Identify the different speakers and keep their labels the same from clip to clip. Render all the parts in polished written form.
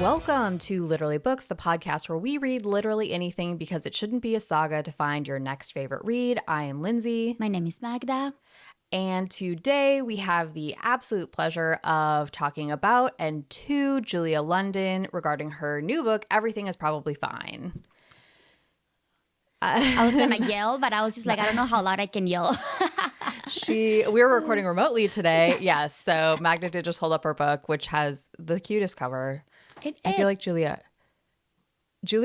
Speaker 1: Welcome to Literally Books, the podcast where we read literally anything because it shouldn't be a saga to find your next favorite read. I am Lindsay.
Speaker 2: My name is Magda.
Speaker 1: And today we have the absolute pleasure of talking about and to Julia London regarding her new book, Everything is Probably Fine.
Speaker 2: I was going to yell, but I was just like, I don't know how loud I can yell.
Speaker 1: We were recording remotely today. Yes. So Magda did just hold up her book, which has the cutest cover. I feel like Julia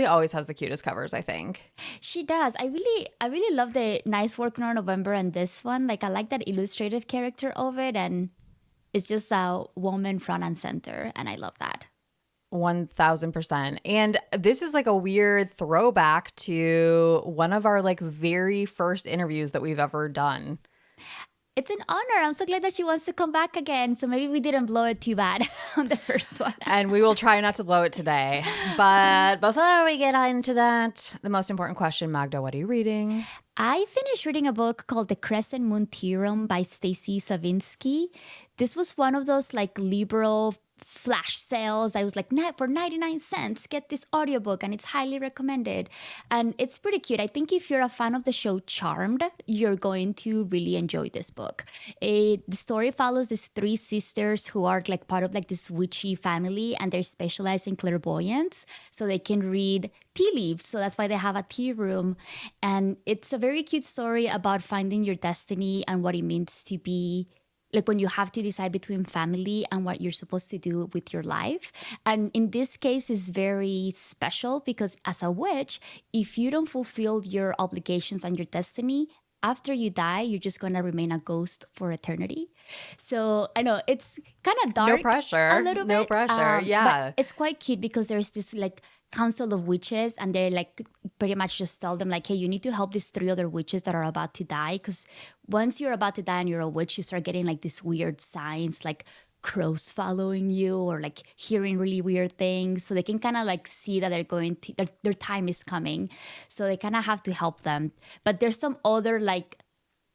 Speaker 1: always has the cutest covers, I think.
Speaker 2: She does. I really love the Nice Work Nor November and this one. Like, I like that illustrative character of it, and it's just a woman front and center, and I love that.
Speaker 1: 1000%. And this is like a weird throwback to one of our like very first interviews that we've ever done.
Speaker 2: It's an honor. I'm so glad that she wants to come back again. So maybe we didn't blow it too bad on the first one.
Speaker 1: And we will try not to blow it today. But before we get into that, the most important question, Magda, what are you reading?
Speaker 2: I finished reading a book called The Crescent Moon Tearoom by Stacy Sivinski. This was one of those like liberal flash sales. I was like, for 99 cents, get this audiobook, and it's highly recommended. And it's pretty cute. I think if you're a fan of the show Charmed, you're going to really enjoy this book. The story follows these three sisters who are like part of like this witchy family, and they're specialized in clairvoyance, so they can read tea leaves. So that's why they have a tea room. And it's a very cute story about finding your destiny and what it means to be like when you have to decide between family and what you're supposed to do with your life. And in this case, it's very special because as a witch, if you don't fulfill your obligations and your destiny, after you die, you're just going to remain a ghost for eternity. So I know it's kind of dark.
Speaker 1: No pressure.
Speaker 2: A little bit.
Speaker 1: No pressure. Yeah.
Speaker 2: But it's quite cute because there's this like council of witches, and they're like pretty much just tell them like, hey, you need to help these three other witches that are about to die, because once you're about to die and you're a witch, you start getting like these weird signs like crows following you or like hearing really weird things. So they can kind of like see that they're going to their time is coming, so they kind of have to help them. But there's some other like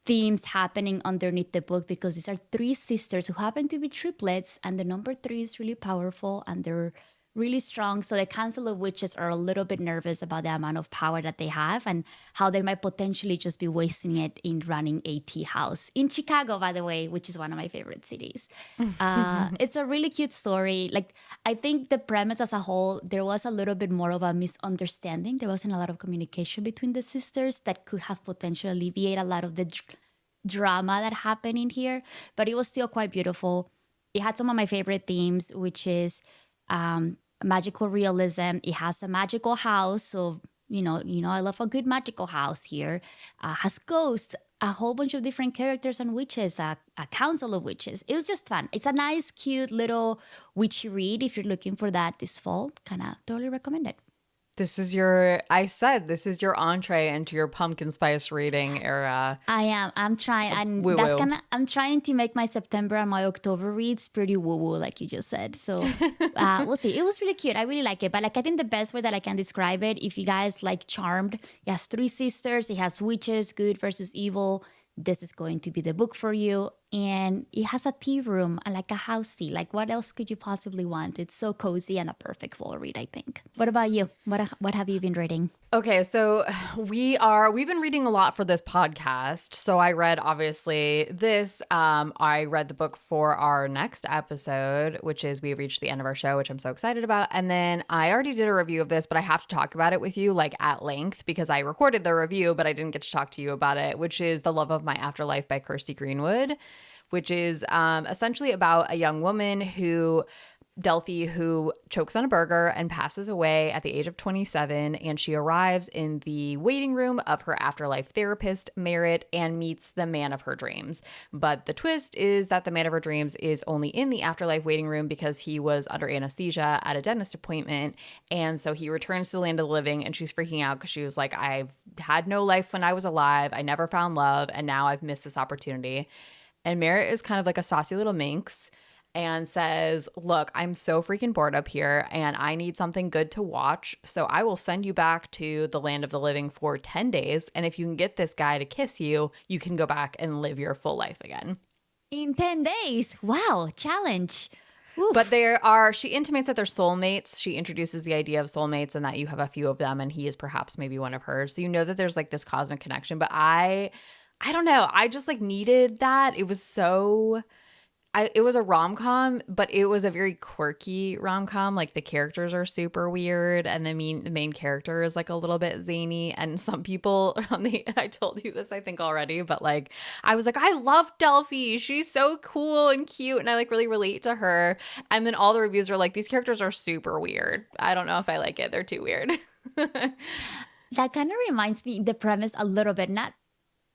Speaker 2: themes happening underneath the book, because these are three sisters who happen to be triplets, and the number 3 is really powerful and they're really strong. So the Council of Witches are a little bit nervous about the amount of power that they have and how they might potentially just be wasting it in running a tea house in Chicago, by the way, which is one of my favorite cities. It's a really cute story. Like, I think the premise as a whole, there was a little bit more of a misunderstanding. There wasn't a lot of communication between the sisters that could have potentially alleviate a lot of the drama that happened in here, but it was still quite beautiful. It had some of my favorite themes, which is magical realism. It has a magical house, so you know I love a good magical house here. Has ghosts, a whole bunch of different characters and witches, a council of witches. It was just fun. It's a nice, cute little witchy read if you're looking for that this fall. Kind of totally recommend it.
Speaker 1: This is your entree into your pumpkin spice reading era.
Speaker 2: I am. I'm trying. And
Speaker 1: Woo-woo.
Speaker 2: I'm trying to make my September and my October reads pretty woo-woo, like you just said. So we'll see. It was really cute. I really like it. But like, I think the best way that I can describe it, if you guys like Charmed, it has 3 sisters. It has witches, good versus evil. This is going to be the book for you. And it has a tea room and like a house tea. Like, what else could you possibly want? It's so cozy and a perfect fall read, I think. What about you? What have you been reading?
Speaker 1: Okay, so we've been reading a lot for this podcast. So I read obviously this. I read the book for our next episode, which is we've reached the end of our show, which I'm so excited about. And then I already did a review of this, but I have to talk about it with you like at length because I recorded the review, but I didn't get to talk to you about it, which is The Love of My Afterlife by Kirsty Greenwood, which is essentially about a young woman who chokes on a burger and passes away at the age of 27. And she arrives in the waiting room of her afterlife therapist, Merritt, and meets the man of her dreams. But the twist is that the man of her dreams is only in the afterlife waiting room because he was under anesthesia at a dentist appointment. And so he returns to the land of the living, and she's freaking out because she was like, I've had no life when I was alive. I never found love, and now I've missed this opportunity. And Merritt is kind of like a saucy little minx and says, look, I'm so freaking bored up here and I need something good to watch. So I will send you back to the land of the living for 10 days. And if you can get this guy to kiss you, you can go back and live your full life again.
Speaker 2: In 10 days. Wow. Challenge. Oof.
Speaker 1: But she intimates that they're soulmates. She introduces the idea of soulmates and that you have a few of them and he is perhaps maybe one of hers. So you know that there's like this cosmic connection. But I don't know. I just like needed that. It was so it was a rom-com, but it was a very quirky rom-com. Like the characters are super weird and the main character is like a little bit zany. And some people I told you this I think already, but like I was like, I love Delphi. She's so cool and cute and I like really relate to her. And then all the reviews are like, these characters are super weird. I don't know if I like it. They're too weird.
Speaker 2: That kind of reminds me the premise a little bit, not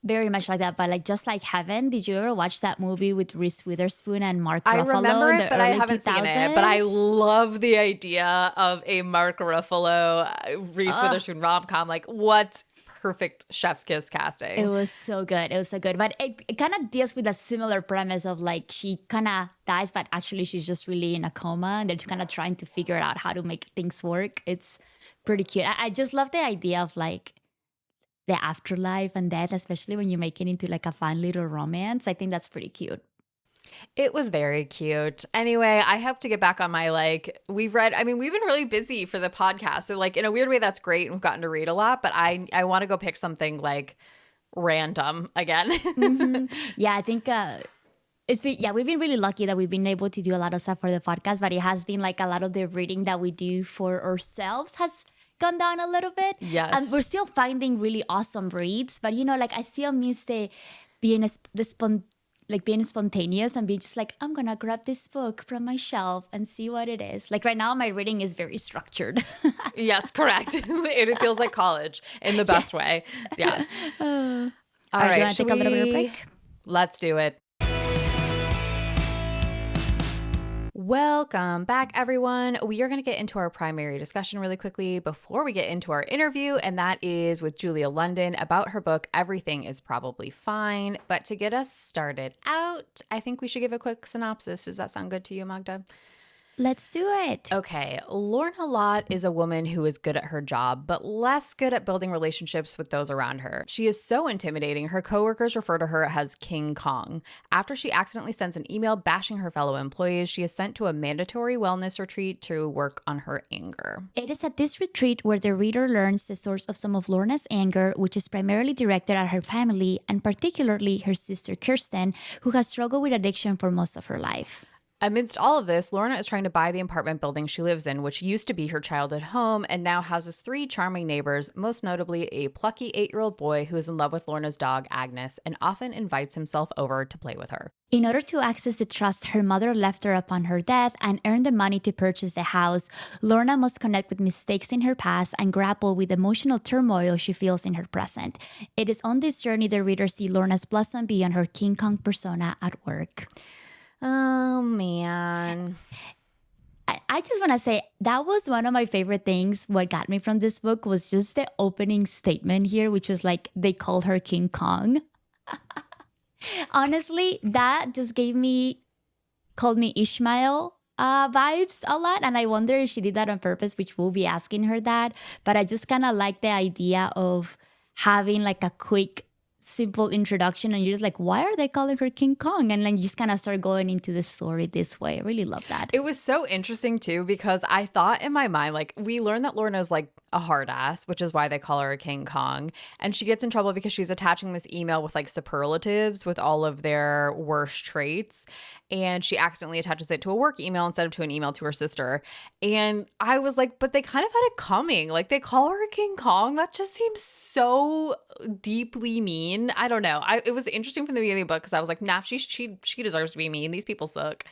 Speaker 2: very much like that, but like Just Like Heaven. Did you ever watch that movie with Reese Witherspoon and Mark Ruffalo?
Speaker 1: I remember it, but I haven't
Speaker 2: 2000s?
Speaker 1: seen it. But I love the idea of a Mark Ruffalo, Reese Witherspoon rom-com. Like, what perfect chef's kiss casting.
Speaker 2: It was so good. It was so good. But it kind of deals with a similar premise of like she kind of dies, but actually she's just really in a coma and they're kind of trying to figure out how to make things work. It's pretty cute. I just love the idea of like the afterlife and death, especially when you make it into like a fun little romance. I think that's pretty cute.
Speaker 1: It was very cute. Anyway, I have to get back on my we've been really busy for the podcast. So like in a weird way, that's great. We've gotten to read a lot, but I want to go pick something like random again.
Speaker 2: Mm-hmm. Yeah, I think we've been really lucky that we've been able to do a lot of stuff for the podcast, but it has been like a lot of the reading that we do for ourselves has gone down a little bit.
Speaker 1: Yes.
Speaker 2: And we're still finding really awesome reads, but like I still miss being spontaneous and be just like, I'm gonna grab this book from my shelf and see what it is. Like right now my reading is very structured.
Speaker 1: Yes, correct. It feels like college in the best way. Yeah. All right.
Speaker 2: Do you want to take a little bit of a break?
Speaker 1: Let's do it. Welcome back, everyone. We are going to get into our primary discussion really quickly before we get into our interview, and that is with Julia London about her book, Everything is Probably Fine. But to get us started out, I think we should give a quick synopsis. Does that sound good to you, Magda?
Speaker 2: Let's do it.
Speaker 1: Okay. Lorna Lott is a woman who is good at her job, but less good at building relationships with those around her. She is so intimidating, her coworkers refer to her as King Kong. After she accidentally sends an email bashing her fellow employees, she is sent to a mandatory wellness retreat to work on her anger.
Speaker 2: It is at this retreat where the reader learns the source of some of Lorna's anger, which is primarily directed at her family and particularly her sister Kirsten, who has struggled with addiction for most of her life.
Speaker 1: Amidst all of this, Lorna is trying to buy the apartment building she lives in, which used to be her childhood home and now houses 3 charming neighbors, most notably a plucky 8-year-old boy who is in love with Lorna's dog, Agnes, and often invites himself over to play with her.
Speaker 2: In order to access the trust her mother left her upon her death and earn the money to purchase the house, Lorna must connect with mistakes in her past and grapple with emotional turmoil she feels in her present. It is on this journey the reader sees Lorna's blossom beyond her King Kong persona at work.
Speaker 1: Oh, man.
Speaker 2: I just want to say that was one of my favorite things. What got me from this book was just the opening statement here, which was like, they called her King Kong. Honestly, that just called me Ishmael vibes a lot. And I wonder if she did that on purpose, which we'll be asking her that. But I just kind of like the idea of having like a quick simple introduction and you're just like, why are they calling her King Kong? And then you just kind of start going into the story this way. I really love that.
Speaker 1: It was so interesting too, because I thought in my mind, like, we learned that Lorna's like a hard ass, which is why they call her a King Kong. And she gets in trouble because she's attaching this email with like superlatives with all of their worst traits. And she accidentally attaches it to a work email instead of to an email to her sister. And I was like, but they kind of had it coming. Like, they call her King Kong. That just seems so deeply mean. I don't know. It was interesting from the beginning of the book because I was like, nah, she deserves to be mean. These people suck.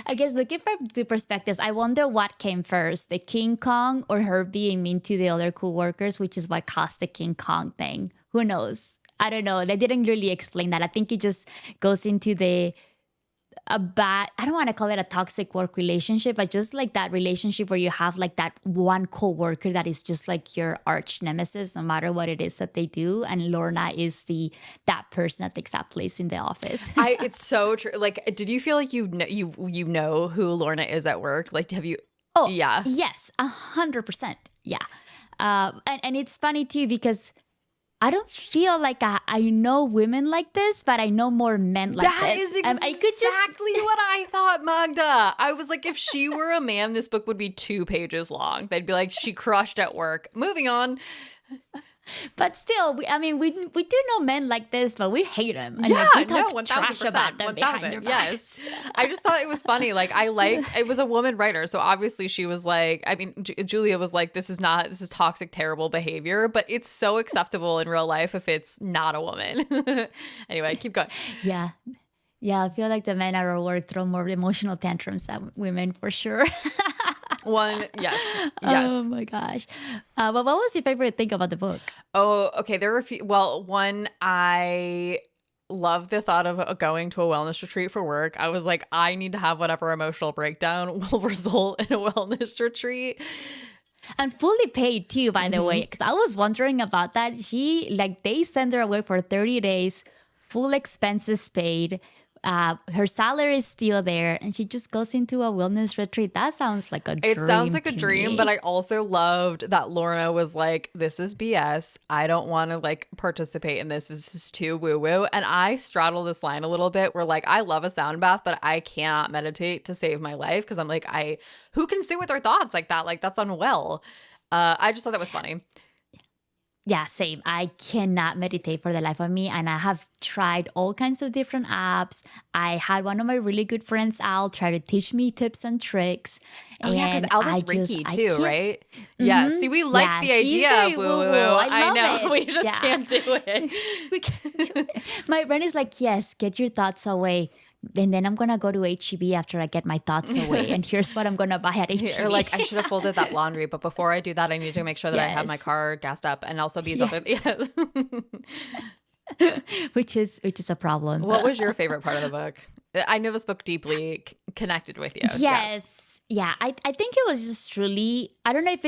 Speaker 2: I guess looking from the perspectives, I wonder what came first, the King Kong or her being mean to the other coworkers, which is what caused the King Kong thing. Who knows? I don't know. They didn't really explain that. I think it just goes into I don't want to call it a toxic work relationship, but just like that relationship where you have like that one coworker that is just like your arch nemesis, no matter what it is that they do. And Lorna is that person that takes that place in the office.
Speaker 1: It's so true. Like, did you feel like you know who Lorna is at work? Like, have you?
Speaker 2: Oh,
Speaker 1: yeah.
Speaker 2: Yes, 100%. Yeah. And it's funny too, because I don't feel like I know women like this, but I know more men like
Speaker 1: That
Speaker 2: this.
Speaker 1: is exactly what I thought, Magda. I was like, if she were a man, this book would be 2 pages long. They'd be like, she crushed at work. Moving on.
Speaker 2: But still, we do know men like this, but we hate them. And
Speaker 1: Yeah,
Speaker 2: we talk
Speaker 1: 1000%,
Speaker 2: trash about them behind their
Speaker 1: 1000,
Speaker 2: backs.
Speaker 1: yes. I just thought it was funny. Like, it was a woman writer. So obviously she was like, Julia was like, this is toxic, terrible behavior, but it's so acceptable in real life if it's not a woman. Anyway, keep going.
Speaker 2: Yeah. Yeah, I feel like the men at our work throw more emotional tantrums than women for sure.
Speaker 1: Yes.
Speaker 2: Oh my gosh. But what was your favorite thing about the book?
Speaker 1: Oh, okay. There were a few. Well, one, I love the thought of going to a wellness retreat for work. I was like, I need to have whatever emotional breakdown will result in a wellness retreat.
Speaker 2: And fully paid too, by the way, because I was wondering about that. They send her away for 30 days, full expenses paid. Her salary is still there, and she just goes into a wellness retreat. That sounds like a dream.
Speaker 1: It sounds like a dream,
Speaker 2: me.
Speaker 1: but I also loved that Lorna was like, this is BS. I don't want to like participate in this. This is too woo woo. And I straddle this line a little bit where like, I love a sound bath, but I cannot meditate to save my life because I'm like, who can sit with their thoughts like that? Like, that's unwell. I just thought that was funny.
Speaker 2: Yeah, same. I cannot meditate for the life of me. And I have tried all kinds of different apps. I had one of my really good friends, Al, try to teach me tips and tricks.
Speaker 1: Oh, yeah, because Al does Reiki too, right?
Speaker 2: Mm-hmm.
Speaker 1: Yeah. See, we like the idea of woo-woo. I know.
Speaker 2: It.
Speaker 1: We just can't do it.
Speaker 2: We can't do it. My brain is like, yes, get your thoughts away. And then I'm going to go to HEB after I get my thoughts away. And here's what I'm going to buy at HEB.
Speaker 1: Or like, I should have folded that laundry. But before I do that, I need to make sure that I have my car gassed up and also these other. Yes.
Speaker 2: which is a problem.
Speaker 1: What was your favorite part of the book? I know this book deeply connected with you.
Speaker 2: Yes. Yeah. I think it was just truly, I don't know if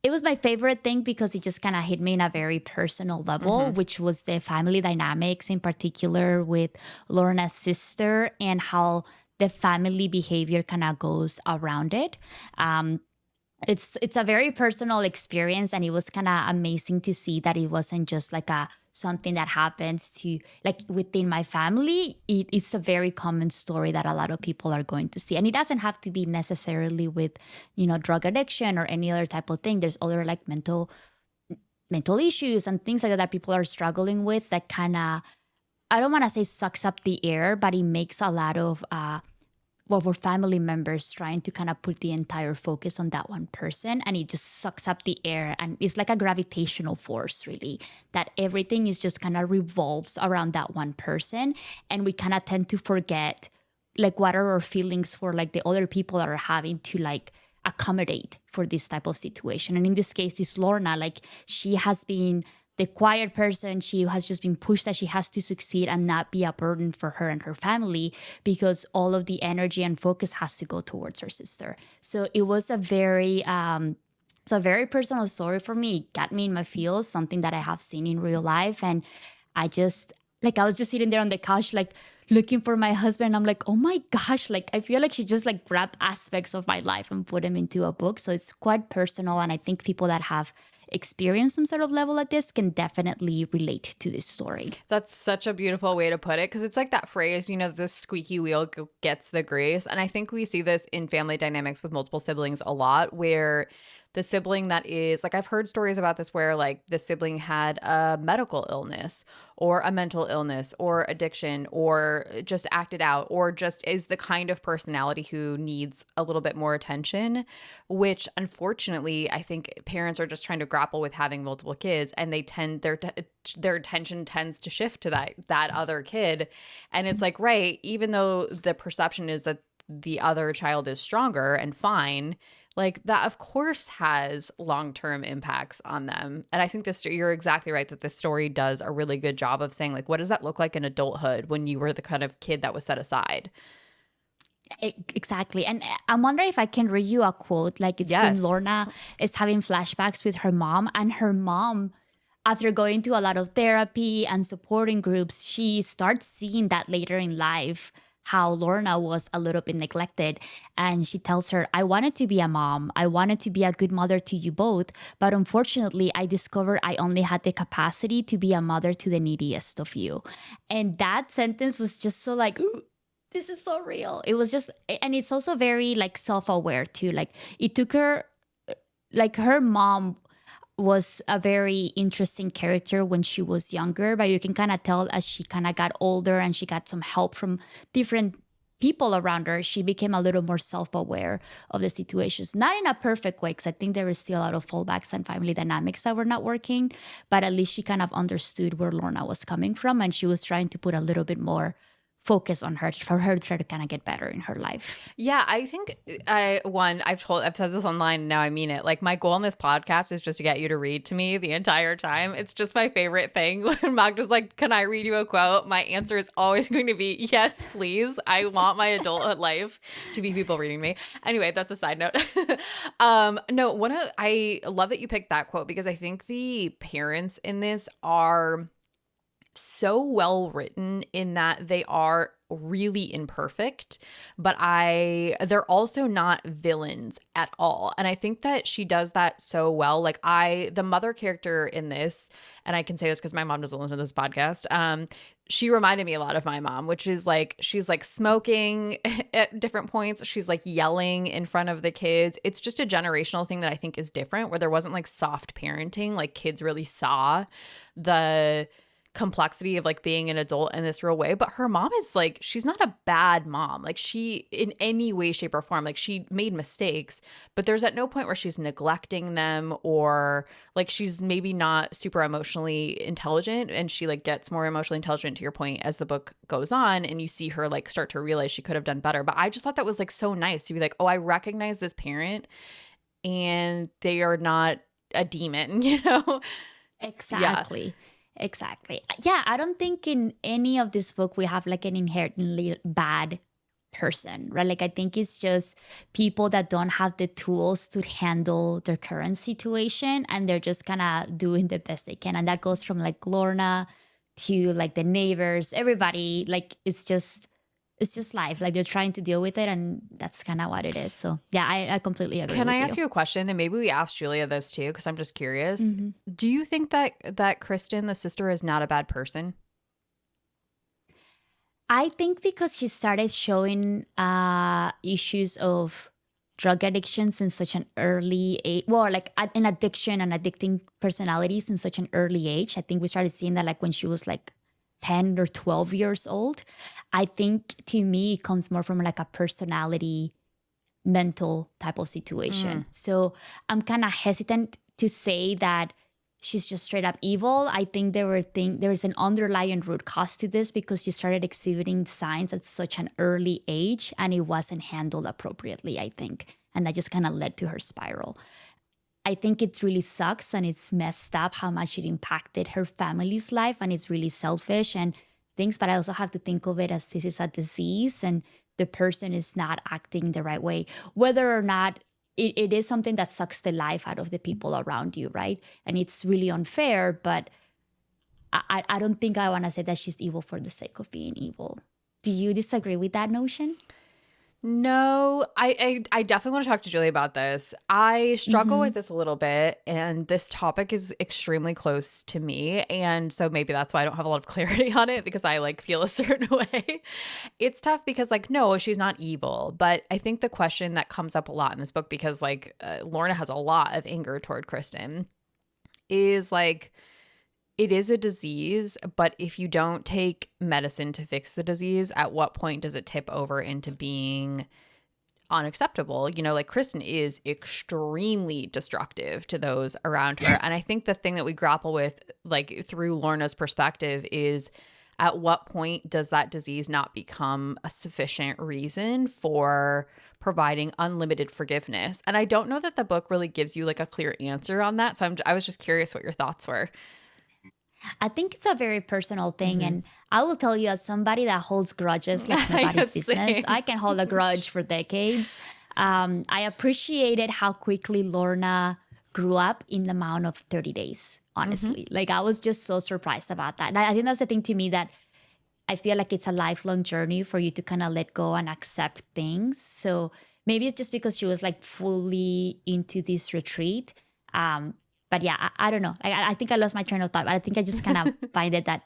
Speaker 2: it was my favorite thing because it just kind of hit me in a very personal level, which was the family dynamics in particular with Lorna's sister and how the family behavior kind of goes around it. It's a very personal experience, and it was kind of amazing to see that it wasn't just like something that happens to like within my family. It's a very common story that a lot of people are going to see, and it doesn't have to be necessarily with drug addiction or any other type of thing. There's other like mental issues and things like that people are struggling with that kind of, I don't want to say sucks up the air, but it makes a lot of for family members trying to kind of put the entire focus on that one person, and it just sucks up the air, and it's like a gravitational force, really, that everything is just kind of revolves around that one person, and we kind of tend to forget like what are our feelings for like the other people that are having to like accommodate for this type of situation. And in this case, it's Lorna. Like, she has been the quiet person. She has just been pushed that she has to succeed and not be a burden for her and her family because all of the energy and focus has to go towards her sister. So it was a very personal story for me. It got me in my feels, something that I have seen in real life. And I was just sitting there on the couch, like looking for my husband. I'm like, oh my gosh, like I feel like she just like grabbed aspects of my life and put them into a book. So it's quite personal. And I think people that have experienced some sort of level like this can definitely relate to this story.
Speaker 1: That's such a beautiful way to put it, because it's like that phrase, the squeaky wheel gets the grease. And I think we see this in family dynamics with multiple siblings a lot, where the sibling that is like, I've heard stories about this where like the sibling had a medical illness or a mental illness or addiction or just acted out or just is the kind of personality who needs a little bit more attention, which unfortunately I think parents are just trying to grapple with having multiple kids, and they tend their attention tends to shift to that other kid. And it's like, right, even though the perception is that the other child is stronger and fine, like that of course has long-term impacts on them. And I think you're exactly right that this story does a really good job of saying like, what does that look like in adulthood when you were the kind of kid that was set aside?
Speaker 2: Exactly. And I'm wondering if I can read you a quote. Like it's when Lorna is having flashbacks with her mom, and her mom, after going to a lot of therapy and supporting groups, she starts seeing that later in life, how Lorna was a little bit neglected. And she tells her, I wanted to be a mom. I wanted to be a good mother to you both. But unfortunately, I discovered I only had the capacity to be a mother to the neediest of you. And that sentence was just so like, ooh, this is so real. It was just, and it's also very like self-aware too. Like it took her, like her mom was a very interesting character when she was younger, but you can kind of tell as she kind of got older and she got some help from different people around her, she became a little more self-aware of the situations. Not in a perfect way, because I think there is still a lot of fallbacks and family dynamics that were not working, but at least she kind of understood where Lorna was coming from, and she was trying to put a little bit more focus on her for her to try to kind of get better in her life.
Speaker 1: Yeah, I think I've said this online and now I mean it. Like my goal on this podcast is just to get you to read to me the entire time. It's just my favorite thing. When Magda's like, "Can I read you a quote?" My answer is always going to be, "Yes, please." I want my adulthood life to be people reading me. Anyway, that's a side note. No, I love that you picked that quote because I think the parents in this are so well written in that they are really imperfect, but they're also not villains at all. And I think that she does that so well. Like the mother character in this, and I can say this because my mom doesn't listen to this podcast, she reminded me a lot of my mom, which is like, she's like smoking at different points. She's like yelling in front of the kids. It's just a generational thing that I think is different, where there wasn't like soft parenting. Like kids really saw the complexity of like being an adult in this real way. But her mom is like, she's not a bad mom. Like she, in any way, shape, or form, like she made mistakes, but there's at no point where she's neglecting them, or like she's maybe not super emotionally intelligent, and she like gets more emotionally intelligent, to your point, as the book goes on, and you see her like start to realize she could have done better. But I just thought that was like so nice to be like, oh, I recognize this parent and they are not a demon, you know?
Speaker 2: Exactly. Yeah. Exactly. Yeah, I don't think in any of this book we have like an inherently bad person, right? Like I think it's just people that don't have the tools to handle their current situation, and they're just kind of doing the best they can. And that goes from like Lorna to like the neighbors, everybody. Like it's just life. Like they're trying to deal with it, and that's kind of what it is. So yeah, I completely agree.
Speaker 1: Can I ask you a question? And maybe we asked Julia this too, because I'm just curious.
Speaker 2: Mm-hmm.
Speaker 1: Do you think that Kristen, the sister, is not a bad person?
Speaker 2: I think because she started showing issues of drug addictions in such an early age, well, like an addiction and addicting personalities in such an early age. I think we started seeing that like when she was like 10 or 12 years old. I think to me, it comes more from like a personality, mental type of situation. So I'm kind of hesitant to say that she's just straight up evil. I think there is an underlying root cause to this, because she started exhibiting signs at such an early age and it wasn't handled appropriately, I think. And that just kind of led to her spiral. I think it really sucks and it's messed up how much it impacted her family's life, and it's really selfish and things. But I also have to think of it as this is a disease and the person is not acting the right way, whether or not it is something that sucks the life out of the people around you, right? And it's really unfair, but I don't think I want to say that she's evil for the sake of being evil. Do you disagree with that notion?
Speaker 1: No, I definitely want to talk to Julie about this. I struggle with this a little bit, and this topic is extremely close to me. And so maybe that's why I don't have a lot of clarity on it, because I like feel a certain way. It's tough because like, no, she's not evil. But I think the question that comes up a lot in this book, because like Lorna has a lot of anger toward Kristen, is like, it is a disease, but if you don't take medicine to fix the disease, at what point does it tip over into being unacceptable? You know, like Kristen is extremely destructive to those around her. Yes. And I think the thing that we grapple with, like through Lorna's perspective, is at what point does that disease not become a sufficient reason for providing unlimited forgiveness? And I don't know that the book really gives you like a clear answer on that. So I was just curious what your thoughts were.
Speaker 2: I think it's a very personal thing. And I will tell you, as somebody that holds grudges like nobody's business, I can hold a grudge for decades. I appreciated how quickly Lorna grew up in the amount of 30 days, honestly. Like I was just so surprised about that. And I think that's the thing to me, that I feel like it's a lifelong journey for you to kind of let go and accept things. So maybe it's just because she was like fully into this retreat. But yeah, I don't know. I think I lost my train of thought, but I think I just kind of find it that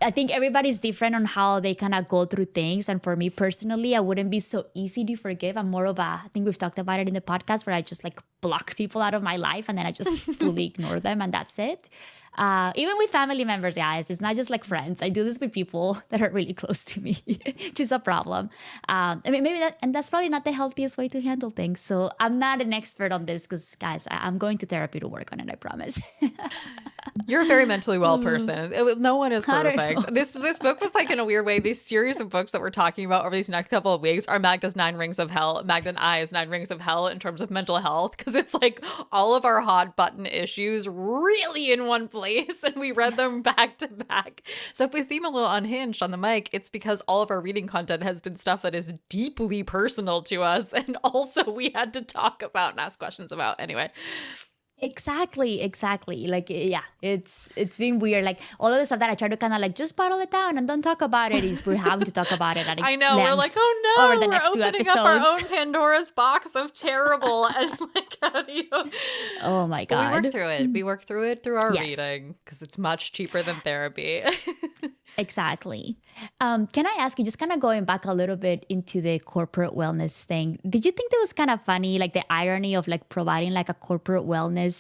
Speaker 2: I think everybody's different on how they kind of go through things. And for me personally, I wouldn't be so easy to forgive. I'm more of I think we've talked about it in the podcast where I just like block people out of my life and then I just fully ignore them and that's it. Even with family members, guys, it's not just like friends. I do this with people that are really close to me, which is a problem. I mean, and that's probably not the healthiest way to handle things. So I'm not an expert on this because, guys, I'm going to therapy to work on it. I promise.
Speaker 1: You're a very mentally well person. No one is perfect. This book was like, in a weird way, these series of books that we're talking about over these next couple of weeks are Magda's 9 Rings of Hell, Magda and I's 9 Rings of Hell in terms of mental health, because it's like all of our hot button issues really in one place, and we read them back to back. So if we seem a little unhinged on the mic, it's because all of our reading content has been stuff that is deeply personal to us, and also we had to talk about and ask questions about anyway.
Speaker 2: Exactly. Like, yeah, it's been weird. Like all of the stuff that I try to kind of like just bottle it down and don't talk about it is we're having to talk about it. At
Speaker 1: I know, we're like, oh no,
Speaker 2: over the next 2 episodes.
Speaker 1: Up our own Pandora's box of terrible and like, how do you?
Speaker 2: Oh my god,
Speaker 1: we work through it through our reading because it's much cheaper than therapy.
Speaker 2: Exactly. Can I ask you, just kind of going back a little bit into the corporate wellness thing, did you think that was kind of funny, like the irony of like providing like a corporate wellness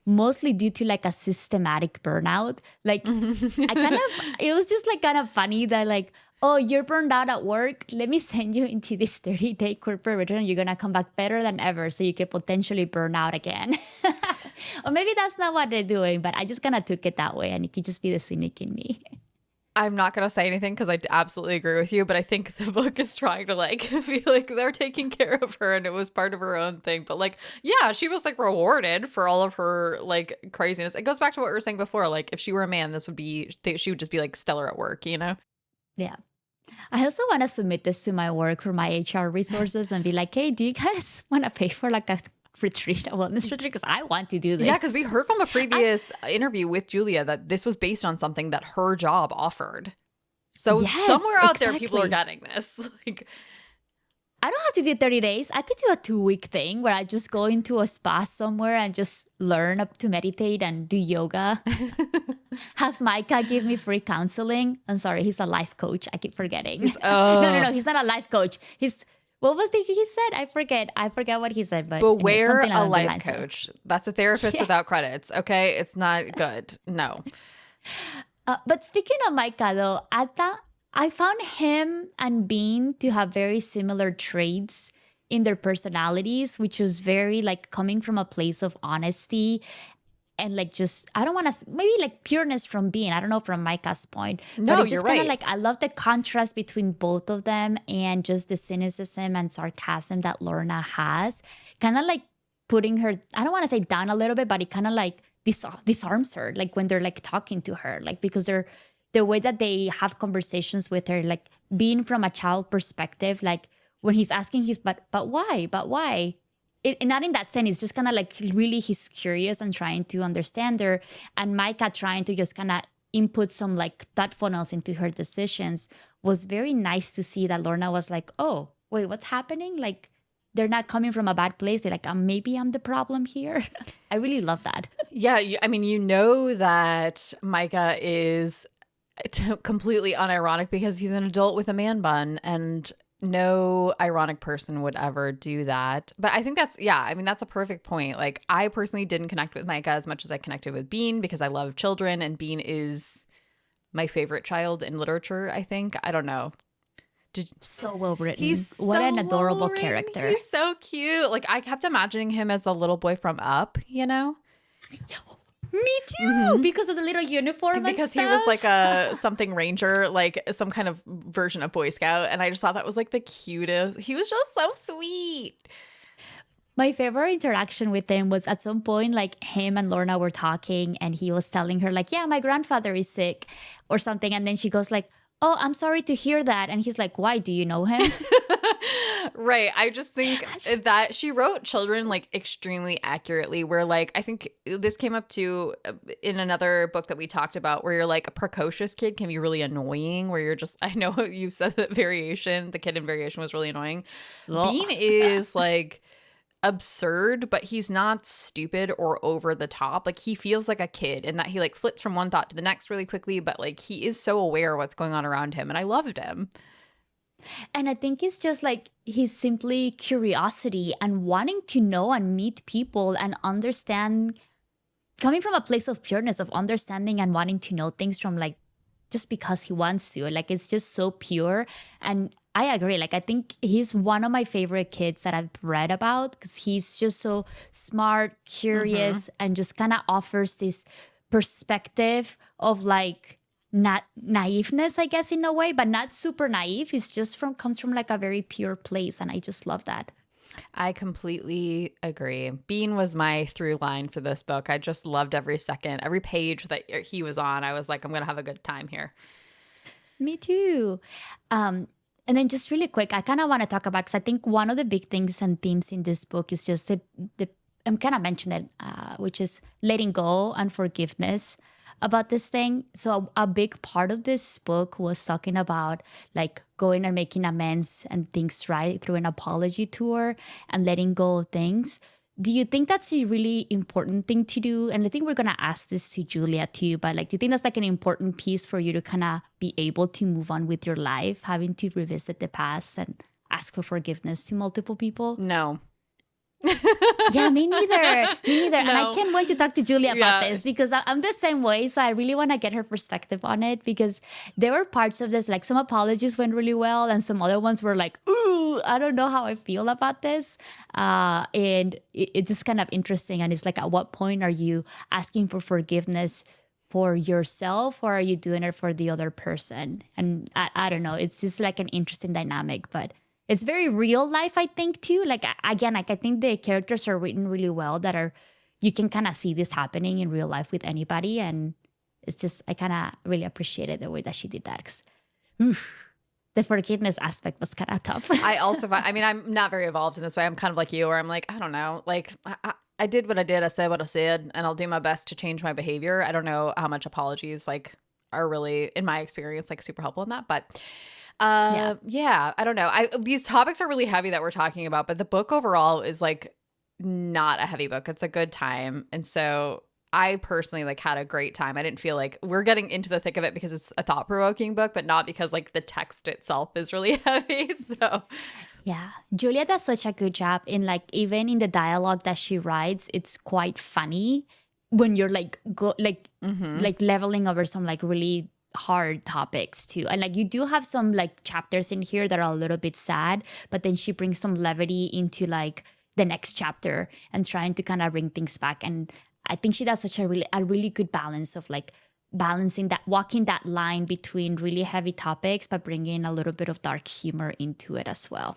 Speaker 2: mostly due to like a systematic burnout? Like it was just like kind of funny that like, oh, you're burned out at work. Let me send you into this 30-day corporate return. You're going to come back better than ever. So you could potentially burn out again. Or maybe that's not what they're doing, but I just kind of took it that way. And it could just be the cynic in me.
Speaker 1: I'm not going to say anything because I absolutely agree with you, but I think the book is trying to like feel like they're taking care of her and it was part of her own thing. But like, yeah, she was like rewarded for all of her like craziness. It goes back to what we were saying before. Like if she were a man, she would just be like stellar at work, you know?
Speaker 2: Yeah. I also want to submit this to my work for my HR resources and be like, hey, do you guys want to pay for like a retreat, a wellness retreat? Because I want to do this.
Speaker 1: Yeah, because we heard from a previous interview with Julia that this was based on something that her job offered. So somewhere out there, people are getting this. Like,
Speaker 2: I don't have to do 30 days. I could do a 2-week thing where I just go into a spa somewhere and just learn up to meditate and do yoga. Have Micah give me free counseling. I'm sorry, he's a life coach. I keep forgetting. No, he's not a life coach. What was he said? I forget what he said. But
Speaker 1: beware a life coach. That's a therapist without credits. Okay, it's not good. No.
Speaker 2: But speaking of Micah, though, I found him and Bean to have very similar traits in their personalities, which was very like coming from a place of honesty and like just, I don't want to, maybe like pureness from Bean. I don't know from Micah's point.
Speaker 1: No,
Speaker 2: but it
Speaker 1: you're
Speaker 2: just
Speaker 1: right.
Speaker 2: Kinda like, I love the contrast between both of them and just the cynicism and sarcasm that Lorna has. Kind of like putting her, I don't want to say down a little bit, but it kind of like disarms her, like when they're like talking to her, like because the way that they have conversations with her, like being from a child perspective, like when he's asking but why? Not in that sense, it's just kind of like really he's curious and trying to understand her, and Micah trying to just kind of input some like thoughtfulness into her decisions. Was very nice to see that Lorna was like, oh, wait, what's happening? Like they're not coming from a bad place. They're like, maybe I'm the problem here. I really love that.
Speaker 1: Yeah, I mean, you know that Micah is completely unironic because he's an adult with a man bun, and no ironic person would ever do that. But I think that's a perfect point. Like I personally didn't connect with Micah as much as I connected with Bean because I love children and Bean is my favorite child in literature, I think. I don't know.
Speaker 2: So well written. What an adorable character.
Speaker 1: He's so cute. Like I kept imagining him as the little boy from Up, you know?
Speaker 2: Me too, because of the little uniform and
Speaker 1: because
Speaker 2: stuff.
Speaker 1: He was like a something ranger, like some kind of version of Boy Scout, and I just thought that was like the cutest. He was just so sweet.
Speaker 2: My favorite interaction with him was at some point, like him and Lorna were talking and he was telling her like, yeah, my grandfather is sick or something. And then she goes like, oh, I'm sorry to hear that. And he's like, why? Do you know him?
Speaker 1: Right. I just think that she wrote children like extremely accurately, where like I think this came up too in another book that we talked about, where you're like a precocious kid can be really annoying, where you're just, I know you said that the kid in Variation was really annoying. Bean is like absurd, but he's not stupid or over the top. Like he feels like a kid in that he like flits from one thought to the next really quickly, but like he is so aware of what's going on around him, and I loved him.
Speaker 2: And I think it's just like he's simply curiosity and wanting to know and meet people and understand, coming from a place of pureness, of understanding and wanting to know things from like just because he wants to. Like it's just so pure. And I agree. Like I think he's one of my favorite kids that I've read about because he's just so smart, curious, and just kind of offers this perspective of like not naiveness, I guess, in a way, but not super naive. It's just comes from like a very pure place. And I just love that.
Speaker 1: I completely agree. Bean was my through line for this book. I just loved every second, every page that he was on. I was like, I'm going to have a good time here.
Speaker 2: Me too. And then just really quick, I kind of want to talk about, because I think one of the big things and themes in this book is just the I'm kind of mentioned it, which is letting go and forgiveness about this thing. So a big part of this book was talking about like going and making amends and things right through an apology tour and letting go of things. Do you think that's a really important thing to do? And I think we're going to ask this to Julia too, but like, do you think that's like an important piece for you to kind of be able to move on with your life, having to revisit the past and ask for forgiveness to multiple people?
Speaker 1: No.
Speaker 2: Yeah, me neither. Me neither.
Speaker 1: No.
Speaker 2: And I can't wait to talk to Julia about this because I'm the same way. So I really want to get her perspective on it because there were parts of this, like some apologies went really well and some other ones were like, ooh, I don't know how I feel about this. And it's just kind of interesting. And it's like, at what point are you asking for forgiveness for yourself or are you doing it for the other person? And I don't know. It's just like an interesting dynamic, but it's very real life, I think, too. Like, again, like I think the characters are written really well you can kind of see this happening in real life with anybody. And it's just, I kind of really appreciated the way that she did that. 'Cause, the forgiveness aspect was kind of tough.
Speaker 1: I also find, I mean, I'm not very evolved in this way. I'm kind of like you, where I'm like, I don't know. Like, I did what I did. I said what I said, and I'll do my best to change my behavior. I don't know how much apologies, like, are really, in my experience, like, super helpful in that. But yeah, I don't know. These topics are really heavy that we're talking about, but the book overall is like not a heavy book. It's a good time. And so I personally like had a great time. I didn't feel like we're getting into the thick of it because it's a thought-provoking book, but not because like the text itself is really heavy. So
Speaker 2: yeah, Julia does such a good job in like, even in the dialogue that she writes, it's quite funny when you're like like leveling over some like really hard topics too. And like you do have some like chapters in here that are a little bit sad, but then she brings some levity into like the next chapter and trying to kind of bring things back. And I think she does such a really good balance of like balancing that, walking that line between really heavy topics but bringing a little bit of dark humor into it as well.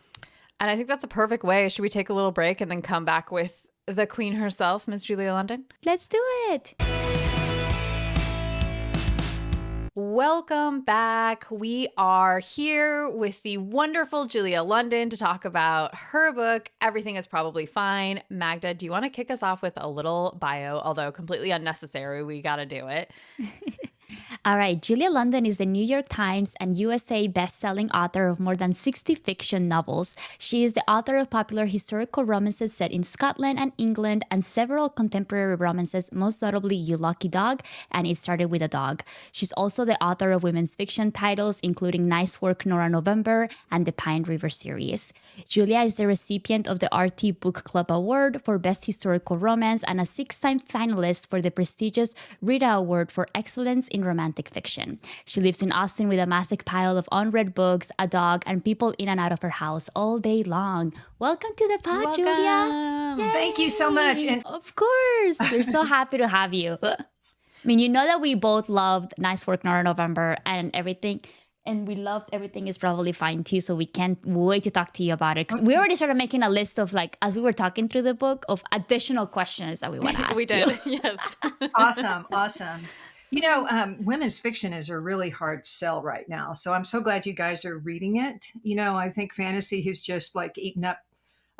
Speaker 1: And I think that's a perfect way. Should we take a little break and then come back with the queen herself, Miss Julia London?
Speaker 2: Let's do it.
Speaker 1: Welcome back. We are here with the wonderful Julia London to talk about her book, Everything is Probably Fine. Magda, do you want to kick us off with a little bio, although completely unnecessary? We got to do it.
Speaker 2: All right. Julia London is the New York Times and USA best-selling author of more than 60 fiction novels. She is the author of popular historical romances set in Scotland and England and several contemporary romances, most notably You Lucky Dog and It Started With a Dog. She's also the author of women's fiction titles, including Nice Work, Nora November and the Pine River series. Julia is the recipient of the RT Book Club Award for Best Historical Romance and a 6-time finalist for the prestigious Rita Award for Excellence in Romantic Fiction. She lives in Austin with a massive pile of unread books, a dog, and people in and out of her house all day long. Welcome to the pod, Julia. Yay.
Speaker 3: Thank you so much. And
Speaker 2: of course, we're so happy to have you. I mean, you know that we both loved Nice Work, Nora November and everything. And we loved Everything is Probably Fine too, so we can't wait to talk to you about it. Because we already started making a list of, like, as we were talking through the book, of additional questions that we want to ask
Speaker 1: We did,
Speaker 2: you.
Speaker 1: yes.
Speaker 3: awesome. Women's fiction is a really hard sell right now. So I'm so glad you guys are reading it. I think fantasy has just like eaten up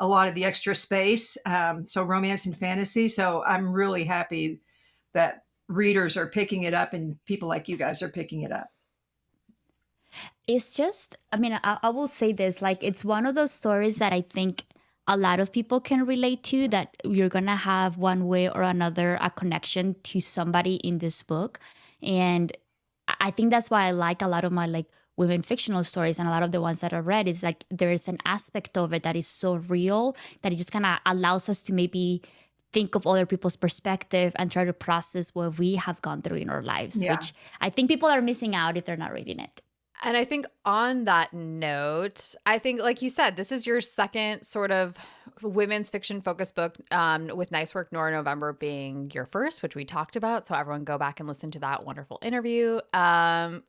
Speaker 3: a lot of the extra space. So romance and fantasy. So I'm really happy that readers are picking it up and people like you guys are picking it up.
Speaker 2: It's just, I mean, I will say this, like, it's one of those stories that I think a lot of people can relate to, that you're gonna have one way or another a connection to somebody in this book. And I think that's why I like a lot of my like women fictional stories, and a lot of the ones that I read is like there's an aspect of it that is so real that it just kind of allows us to maybe think of other people's perspective and try to process what we have gone through in our lives,
Speaker 3: Yeah.
Speaker 2: which I think people are missing out if they're not reading it.
Speaker 1: And I think on that note, I think, like you said, this is your second sort of women's fiction focused book, with Nice Work Nora November being your first, which we talked about. So everyone go back and listen to that wonderful interview. And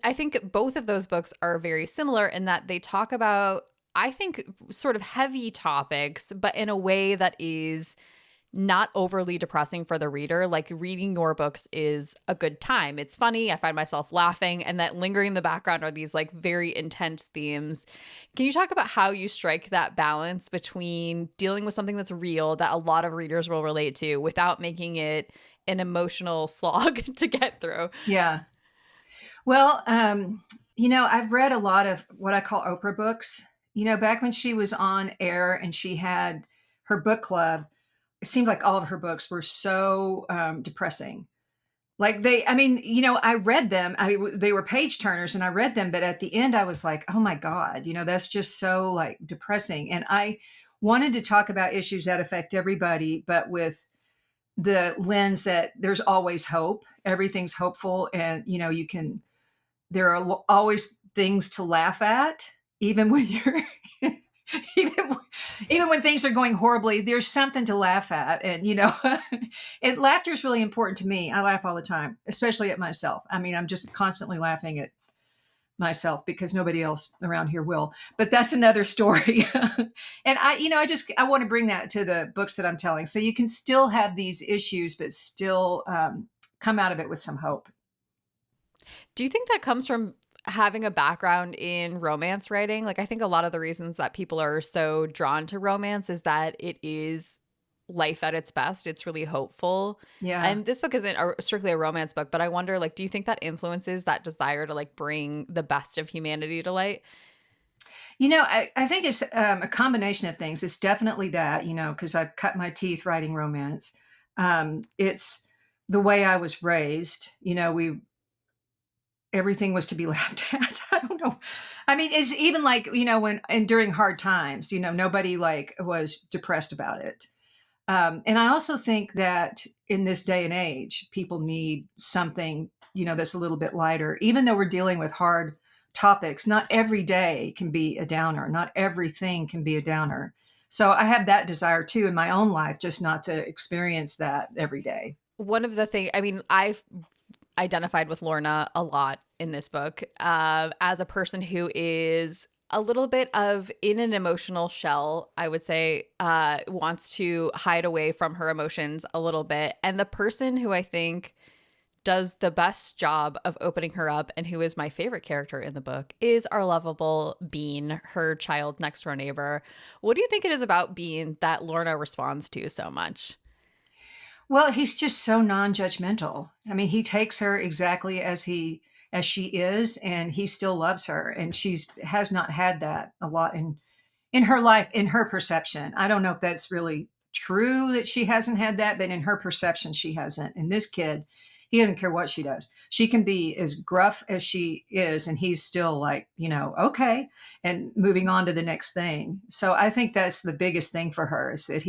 Speaker 1: I think both of those books are very similar in that they talk about, I think, sort of heavy topics, but in a way that is not overly depressing for the reader. Like, reading your books is a good time. It's funny. I find myself laughing, and that lingering in the background are these like very intense themes. Can you talk about how you strike that balance between dealing with something that's real that a lot of readers will relate to without making it an emotional slog to get through?
Speaker 3: Yeah. Well, I've read a lot of what I call Oprah books. Back when she was on air and she had her book club, it seemed like all of her books were so depressing. Like I read them. They were page turners and I read them, but at the end I was like, oh my God, that's just so like depressing. And I wanted to talk about issues that affect everybody, but with the lens that there's always hope. Everything's hopeful. And, there are always things to laugh at, even when you're, even, even when things are going horribly, there's something to laugh at. And, and laughter is really important to me. I laugh all the time, especially at myself. I mean, I'm just constantly laughing at myself because nobody else around here will, but that's another story. And I want to bring that to the books that I'm telling. So you can still have these issues, but still come out of it with some hope.
Speaker 1: Do you think that comes from having a background in romance writing? Like, I think a lot of the reasons that people are so drawn to romance is that it is life at its best. It's really hopeful.
Speaker 3: Yeah.
Speaker 1: And this book isn't strictly a romance book, but I wonder, like, do you think that influences that desire to like bring the best of humanity to light?
Speaker 3: I think it's a combination of things. It's definitely that, because I've cut my teeth writing romance. It's the way I was raised. Everything was to be laughed at. I don't know. I mean, it's even like, and during hard times, nobody like was depressed about it. And I also think that in this day and age, people need something, that's a little bit lighter, even though we're dealing with hard topics. Not every day can be a downer. Not everything can be a downer. So I have that desire too in my own life, just not to experience that every day.
Speaker 1: One of the things, I mean, I've identified with Lorna a lot in this book, as a person who is a little bit of in an emotional shell, I would say, wants to hide away from her emotions a little bit. And the person who I think does the best job of opening her up, and who is my favorite character in the book, is our lovable Bean, her child next door neighbor. What do you think it is about Bean that Lorna responds to so much?
Speaker 3: Well, he's just so non-judgmental. I mean, he takes her exactly as she is, and he still loves her. And she's has not had that a lot in her life, in her perception. I don't know if that's really true that she hasn't had that, but in her perception, she hasn't. And this kid, he doesn't care what she does. She can be as gruff as she is, and he's still like, okay, and moving on to the next thing. So I think that's the biggest thing for her, is that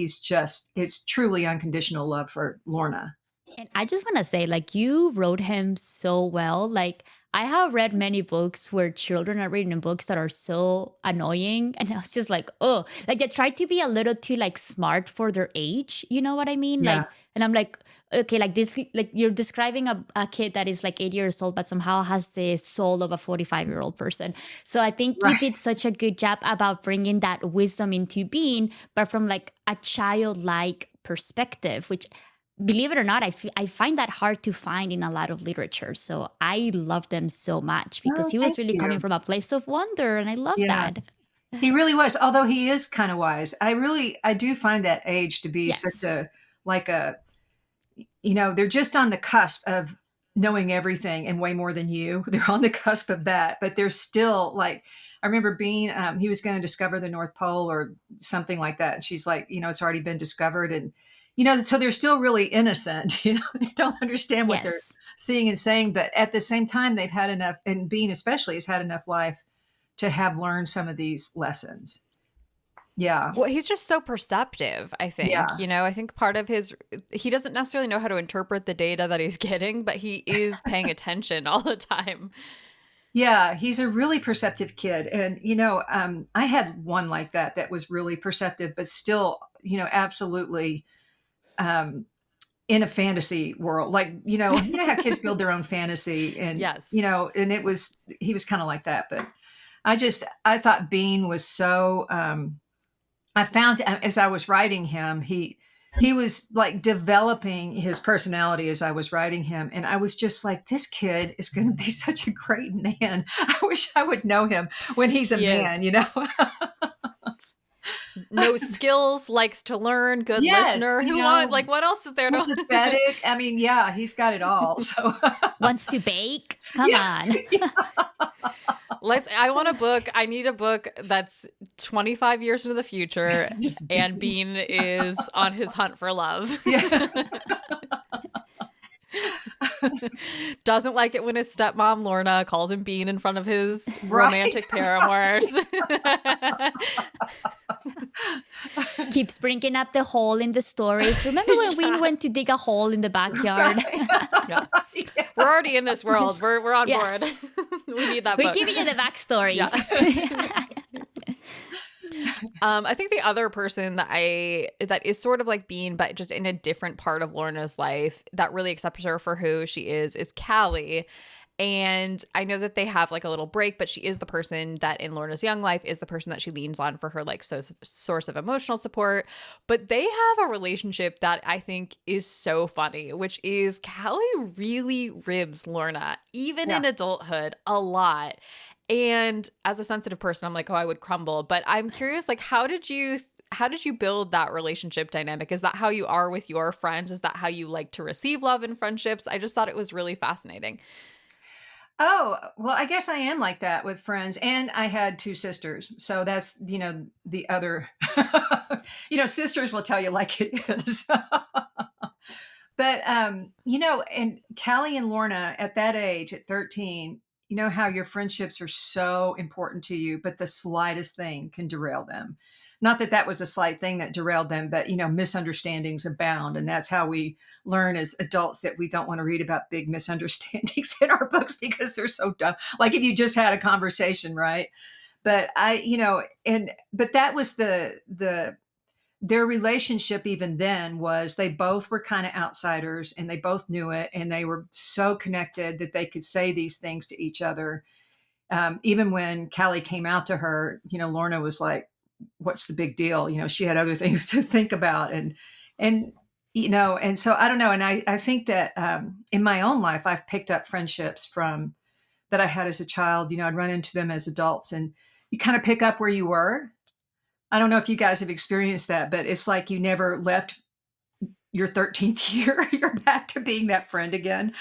Speaker 3: it's truly unconditional love for Lorna.
Speaker 2: And I just want to say, like, you wrote him so well. Like, I have read many books where children are reading books that are so annoying. And I was just like, oh, like they try to be a little too like smart for their age. You know what I mean?
Speaker 3: Yeah.
Speaker 2: Like, and I'm like, okay, like this, like you're describing a kid that is like 8 years old, but somehow has the soul of a 45-year-old person. So I think you did such a good job about bringing that wisdom into Being, but from like a childlike perspective, which believe it or not, I find that hard to find in a lot of literature. So I love them so much because
Speaker 3: Oh,
Speaker 2: he was
Speaker 3: thank
Speaker 2: really coming
Speaker 3: you.
Speaker 2: from a place of wonder, and I love
Speaker 3: Yeah.
Speaker 2: that.
Speaker 3: He really was, although he is kind of wise. I do find that age to be such
Speaker 2: Yes.
Speaker 3: a, like a, they're just on the cusp of knowing everything and way more than you. They're on the cusp of that, but they're still like, I remember being, he was going to discover the North Pole or something like that. And she's like, it's already been discovered. And, so they're still really innocent, they don't understand what they're
Speaker 2: Yes.
Speaker 3: seeing and saying, but at the same time, they've had enough, and Bean especially has had enough life to have learned some of these lessons. Yeah.
Speaker 1: Well, he's just so perceptive, I think.
Speaker 3: Yeah.
Speaker 1: I think part of he doesn't necessarily know how to interpret the data that he's getting, but he is paying attention all the time.
Speaker 3: Yeah, he's a really perceptive kid. And, I had one like that was really perceptive, but still, absolutely in a fantasy world. Like, how kids build their own fantasy and,
Speaker 1: Yes.
Speaker 3: and he was kind of like that. But I thought Bean was so, I found as I was writing him, he was like developing his personality as I was writing him. And I was just like, this kid is going to be such a great man. I wish I would know him when he's a man,
Speaker 1: No skills, likes to learn, good
Speaker 3: Yes,
Speaker 1: listener. What else is there to
Speaker 3: empathetic. I mean, yeah, he's got it all. So
Speaker 2: Wants to bake? Come on.
Speaker 1: I want a book. I need a book that's 25 years into the future and Bean is on his hunt for love.
Speaker 3: Yeah.
Speaker 1: Doesn't like it when his stepmom Lorna calls him Bean in front of his romantic paramours.
Speaker 2: Keeps bringing up the hole in the stories. Remember when we went to dig a hole in the backyard?
Speaker 1: Yeah. We're already in this world. We're on
Speaker 2: Yes.
Speaker 1: board. We need that
Speaker 2: We're
Speaker 1: book.
Speaker 2: giving you the backstory.
Speaker 1: Yeah. I think the other person that is sort of like Bean, but just in a different part of Lorna's life that really accepts her for who she is Callie. And I know that they have like a little break, but she is the person that in Lorna's young life is the person that she leans on for her like source of emotional support. But they have a relationship that I think is so funny, which is Callie really ribs Lorna, even in adulthood, a lot. And as a sensitive person, I'm like, oh, I would crumble. But I'm curious, like, how did you build that relationship dynamic? Is that how you are with your friends? Is that how you like to receive love in friendships? I just thought it was really fascinating.
Speaker 3: Oh, well, I guess I am like that with friends. And I had two sisters. So that's, the other, sisters will tell you like it is. But, and Callie and Lorna at that age, at 13, you know how your friendships are so important to you, but the slightest thing can derail them. Not that that was a slight thing that derailed them, but, misunderstandings abound. And that's how we learn as adults that we don't want to read about big misunderstandings in our books because they're so dumb. Like if you just had a conversation, right? But but that was their relationship even then was they both were kind of outsiders and they both knew it. And they were so connected that they could say these things to each other. Even when Callie came out to her, Lorna was like, what's the big deal? She had other things to think about. And so I don't know. And I think that in my own life, I've picked up friendships from that I had as a child. I'd run into them as adults and you kind of pick up where you were. I don't know if you guys have experienced that, but it's like you never left your 13th year. You're back to being that friend again.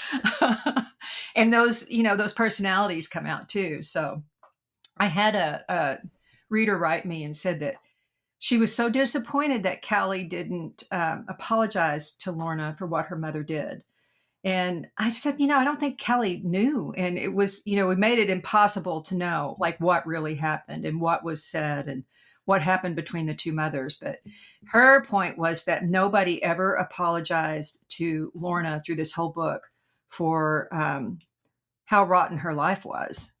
Speaker 3: And those personalities come out too. So I had a reader write me and said that she was so disappointed that Callie didn't apologize to Lorna for what her mother did. And I said, I don't think Callie knew. And it was, it made it impossible to know like what really happened and what was said and what happened between the two mothers. But her point was that nobody ever apologized to Lorna through this whole book for how rotten her life was.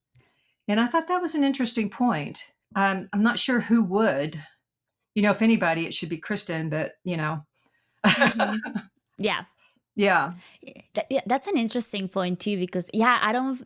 Speaker 3: And I thought that was an interesting point. I'm not sure who would, if anybody, it should be Kristen, but
Speaker 2: Mm-hmm. Yeah.
Speaker 3: Yeah.
Speaker 2: That's an interesting point too, because
Speaker 3: I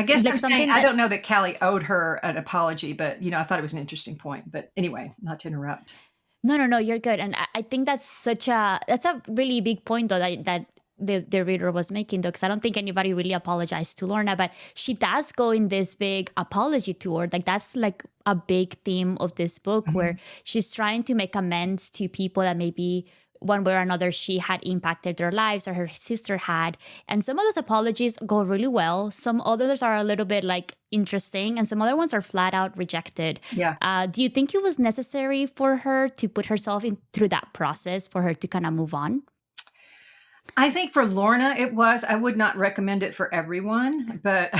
Speaker 3: guess
Speaker 2: like
Speaker 3: I'm saying
Speaker 2: something
Speaker 3: I
Speaker 2: that-
Speaker 3: don't know that Callie owed her an apology, but I thought it was an interesting point. But anyway, not to interrupt.
Speaker 2: No, you're good. And I think that's a really big point though that the reader was making though, because I don't think anybody really apologized to Lorna, but she does go in this big apology tour. Like that's like a big theme of this book where she's trying to make amends to people that maybe one way or another she had impacted their lives or her sister had. And some of those apologies go really well. Some others are a little bit like interesting, and some other ones are flat out rejected.
Speaker 3: Yeah.
Speaker 2: Do you think it was necessary for her to put herself in through that process for her to kind of move on?
Speaker 3: I think for Lorna, it was. I would not recommend it for everyone, but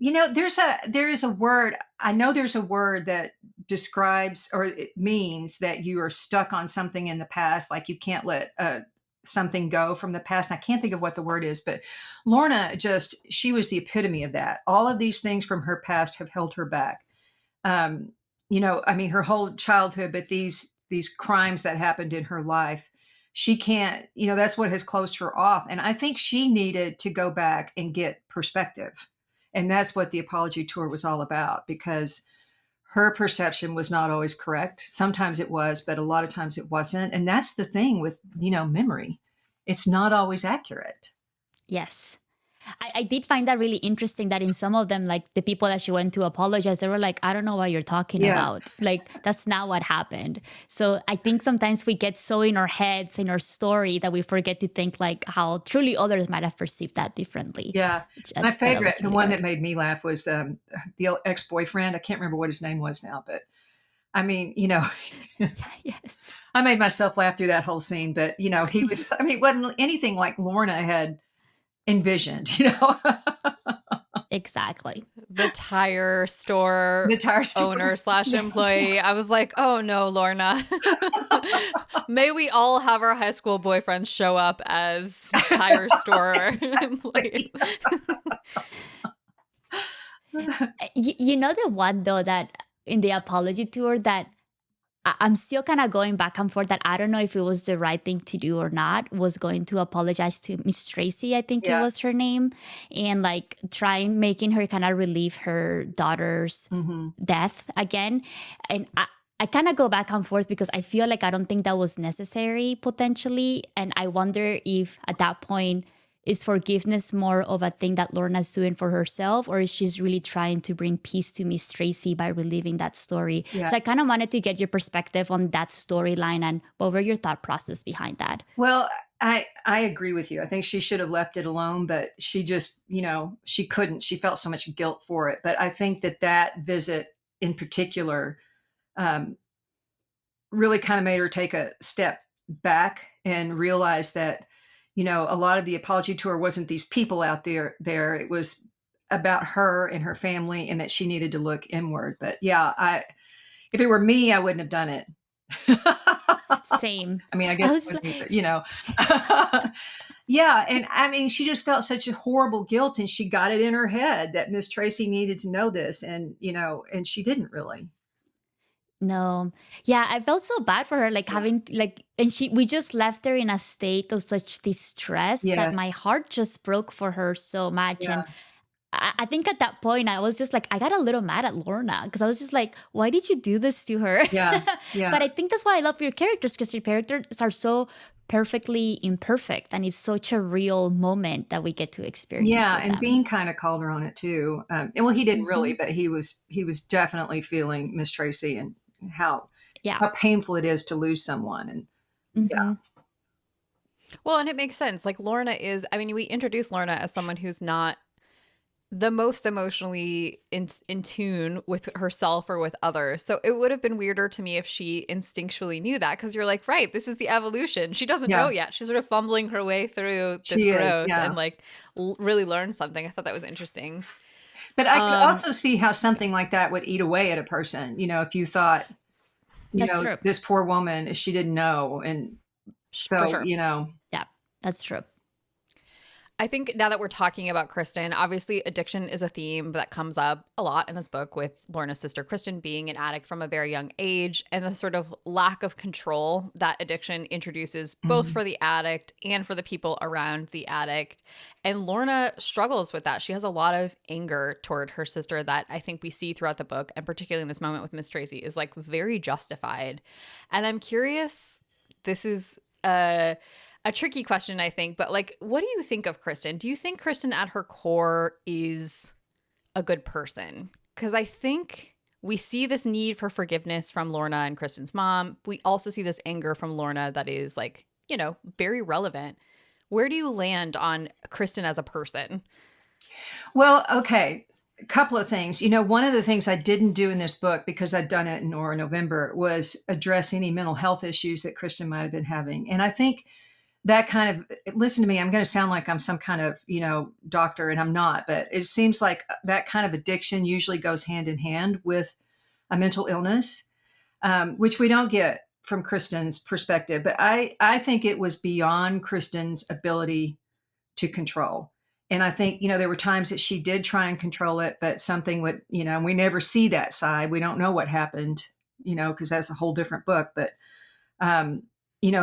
Speaker 3: there is a word. I know there's a word that describes or it means that you are stuck on something in the past, like you can't let something go from the past. And I can't think of what the word is, but Lorna she was the epitome of that. All of these things from her past have held her back. I mean, her whole childhood, but these crimes that happened in her life, she can't, that's what has closed her off. And I think she needed to go back and get perspective. And that's what the apology tour was all about, because her perception was not always correct. Sometimes it was, but a lot of times it wasn't. And that's the thing with, memory. It's not always accurate.
Speaker 2: Yes. I did find that really interesting that in some of them, like the people that she went to apologize, they were like, I don't know what you're talking about. Like, that's not what happened. So I think sometimes we get so in our heads, in our story, that we forget to think like how truly others might have perceived that differently.
Speaker 3: Yeah. My favorite, the one that made me laugh was the ex-boyfriend. I can't remember what his name was now, but I mean,
Speaker 2: yes,
Speaker 3: I made myself laugh through that whole scene, but he was, I mean, it wasn't anything like Lorna had envisioned,
Speaker 2: exactly.
Speaker 1: The tire store owner / employee. I was like, oh no, Lorna. May we all have our high school boyfriends show up as tire store employees.
Speaker 2: The one though that in the apology tour that I'm still kind of going back and forth, that I don't know if it was the right thing to do or not, was going to apologize to Miss Tracy, I think it was her name, and like making her kind of relieve her daughter's death again. And I kind of go back and forth because I feel like I don't think that was necessary potentially. And I wonder if at that point, is forgiveness more of a thing that Lorna's doing for herself, or is she's really trying to bring peace to Miss Tracy by reliving that story? Yeah. So I kind of wanted to get your perspective on that storyline and what were your thought process behind that?
Speaker 3: Well, I agree with you. I think she should have left it alone, but she just, she couldn't. She felt so much guilt for it. But I think that visit in particular really kind of made her take a step back and realize that a lot of the apology tour wasn't these people out there. It was about her and her family, and that she needed to look inward. But yeah, if it were me, I wouldn't have done it.
Speaker 2: Same.
Speaker 3: I mean, I guess, yeah. And I mean, she just felt such a horrible guilt, and she got it in her head that Miss Tracy needed to know this. And, and she didn't really.
Speaker 2: No. Yeah, I felt so bad for her, like having and we just left her in a state of such distress that my heart just broke for her so much. Yeah. And I think at that point I was just like, I got a little mad at Lorna because I was just like, why did you do this to her?
Speaker 3: Yeah.
Speaker 2: But I think that's why I love your characters, because your characters are so perfectly imperfect, and it's such a real moment that we get to experience.
Speaker 3: Yeah, and Bean kind of called her on it too. And well, he didn't really, but he was definitely feeling Miss Tracy and how painful it is to lose someone. And
Speaker 1: well, and it makes sense. Like Lorna is, I mean, we introduce Lorna as someone who's not the most emotionally in tune with herself or with others. So it would have been weirder to me if she instinctually knew that, because you're like, right, this is the evolution. She doesn't know yet. She's sort of fumbling her way through this growth and like really learn something. I thought that was interesting.
Speaker 3: But I could also see how something like that would eat away at a person. If you thought, this poor woman, if she didn't know. And so,
Speaker 2: Yeah, that's true.
Speaker 1: I think now that we're talking about Kristen, obviously addiction is a theme that comes up a lot in this book, with Lorna's sister Kristen being an addict from a very young age, and the sort of lack of control that addiction introduces both
Speaker 3: Mhm.
Speaker 1: for the addict and for the people around the addict. And Lorna struggles with that. She has a lot of anger toward her sister that I think we see throughout the book, and particularly in this moment with Miss Tracy, is like very justified. And I'm curious, this is a tricky question, I think, but like, what do you think of Kristen? Do you think Kristen at her core is a good person? Because I think we see this need for forgiveness from Lorna and Kristen's mom. We also see this anger from Lorna that is like, you know, very relevant. Where do you land on Kristen as a person?
Speaker 3: Well, okay. A couple of things. One of the things I didn't do in this book, because I'd done it in November, was address any mental health issues that Kristen might have been having. And I think that kind of, listen to me, I'm going to sound like I'm some kind of, doctor, and I'm not, but it seems like that kind of addiction usually goes hand in hand with a mental illness, which we don't get from Kristen's perspective. But I think it was beyond Kristen's ability to control. And I think, there were times that she did try and control it, but something would, we never see that side. We don't know what happened, because that's a whole different book. But,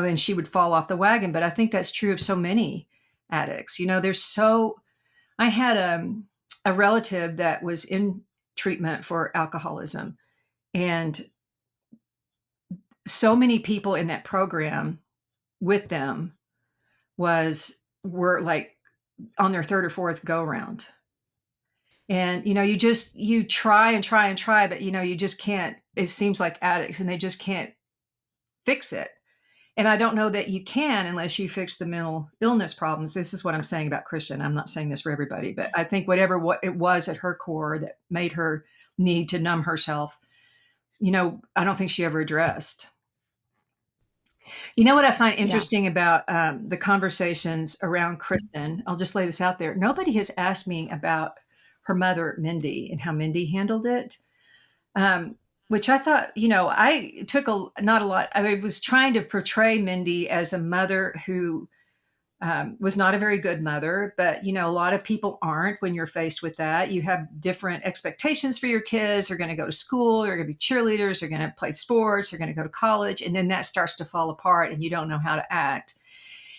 Speaker 3: then she would fall off the wagon. But I think that's true of so many addicts. I had a relative that was in treatment for alcoholism. And so many people in that program with them were like on their third or fourth go around. And, you try and try and try, but, you just can't. It seems like addicts, and they just can't fix it. And I don't know that you can unless you fix the mental illness problems. This is what I'm saying about Kristen. I'm not saying this for everybody, but I think what it was at her core that made her need to numb herself, I don't think she ever addressed. What I find interesting about the conversations around Kristen, I'll just lay this out there. Nobody has asked me about her mother, Mindy, and how Mindy handled it. Which I thought, I took not a lot. I was trying to portray Mindy as a mother who was not a very good mother, but, a lot of people aren't when you're faced with that. You have different expectations for your kids. They're going to go to school. They're going to be cheerleaders. They're going to play sports. They're going to go to college. And then that starts to fall apart and you don't know how to act.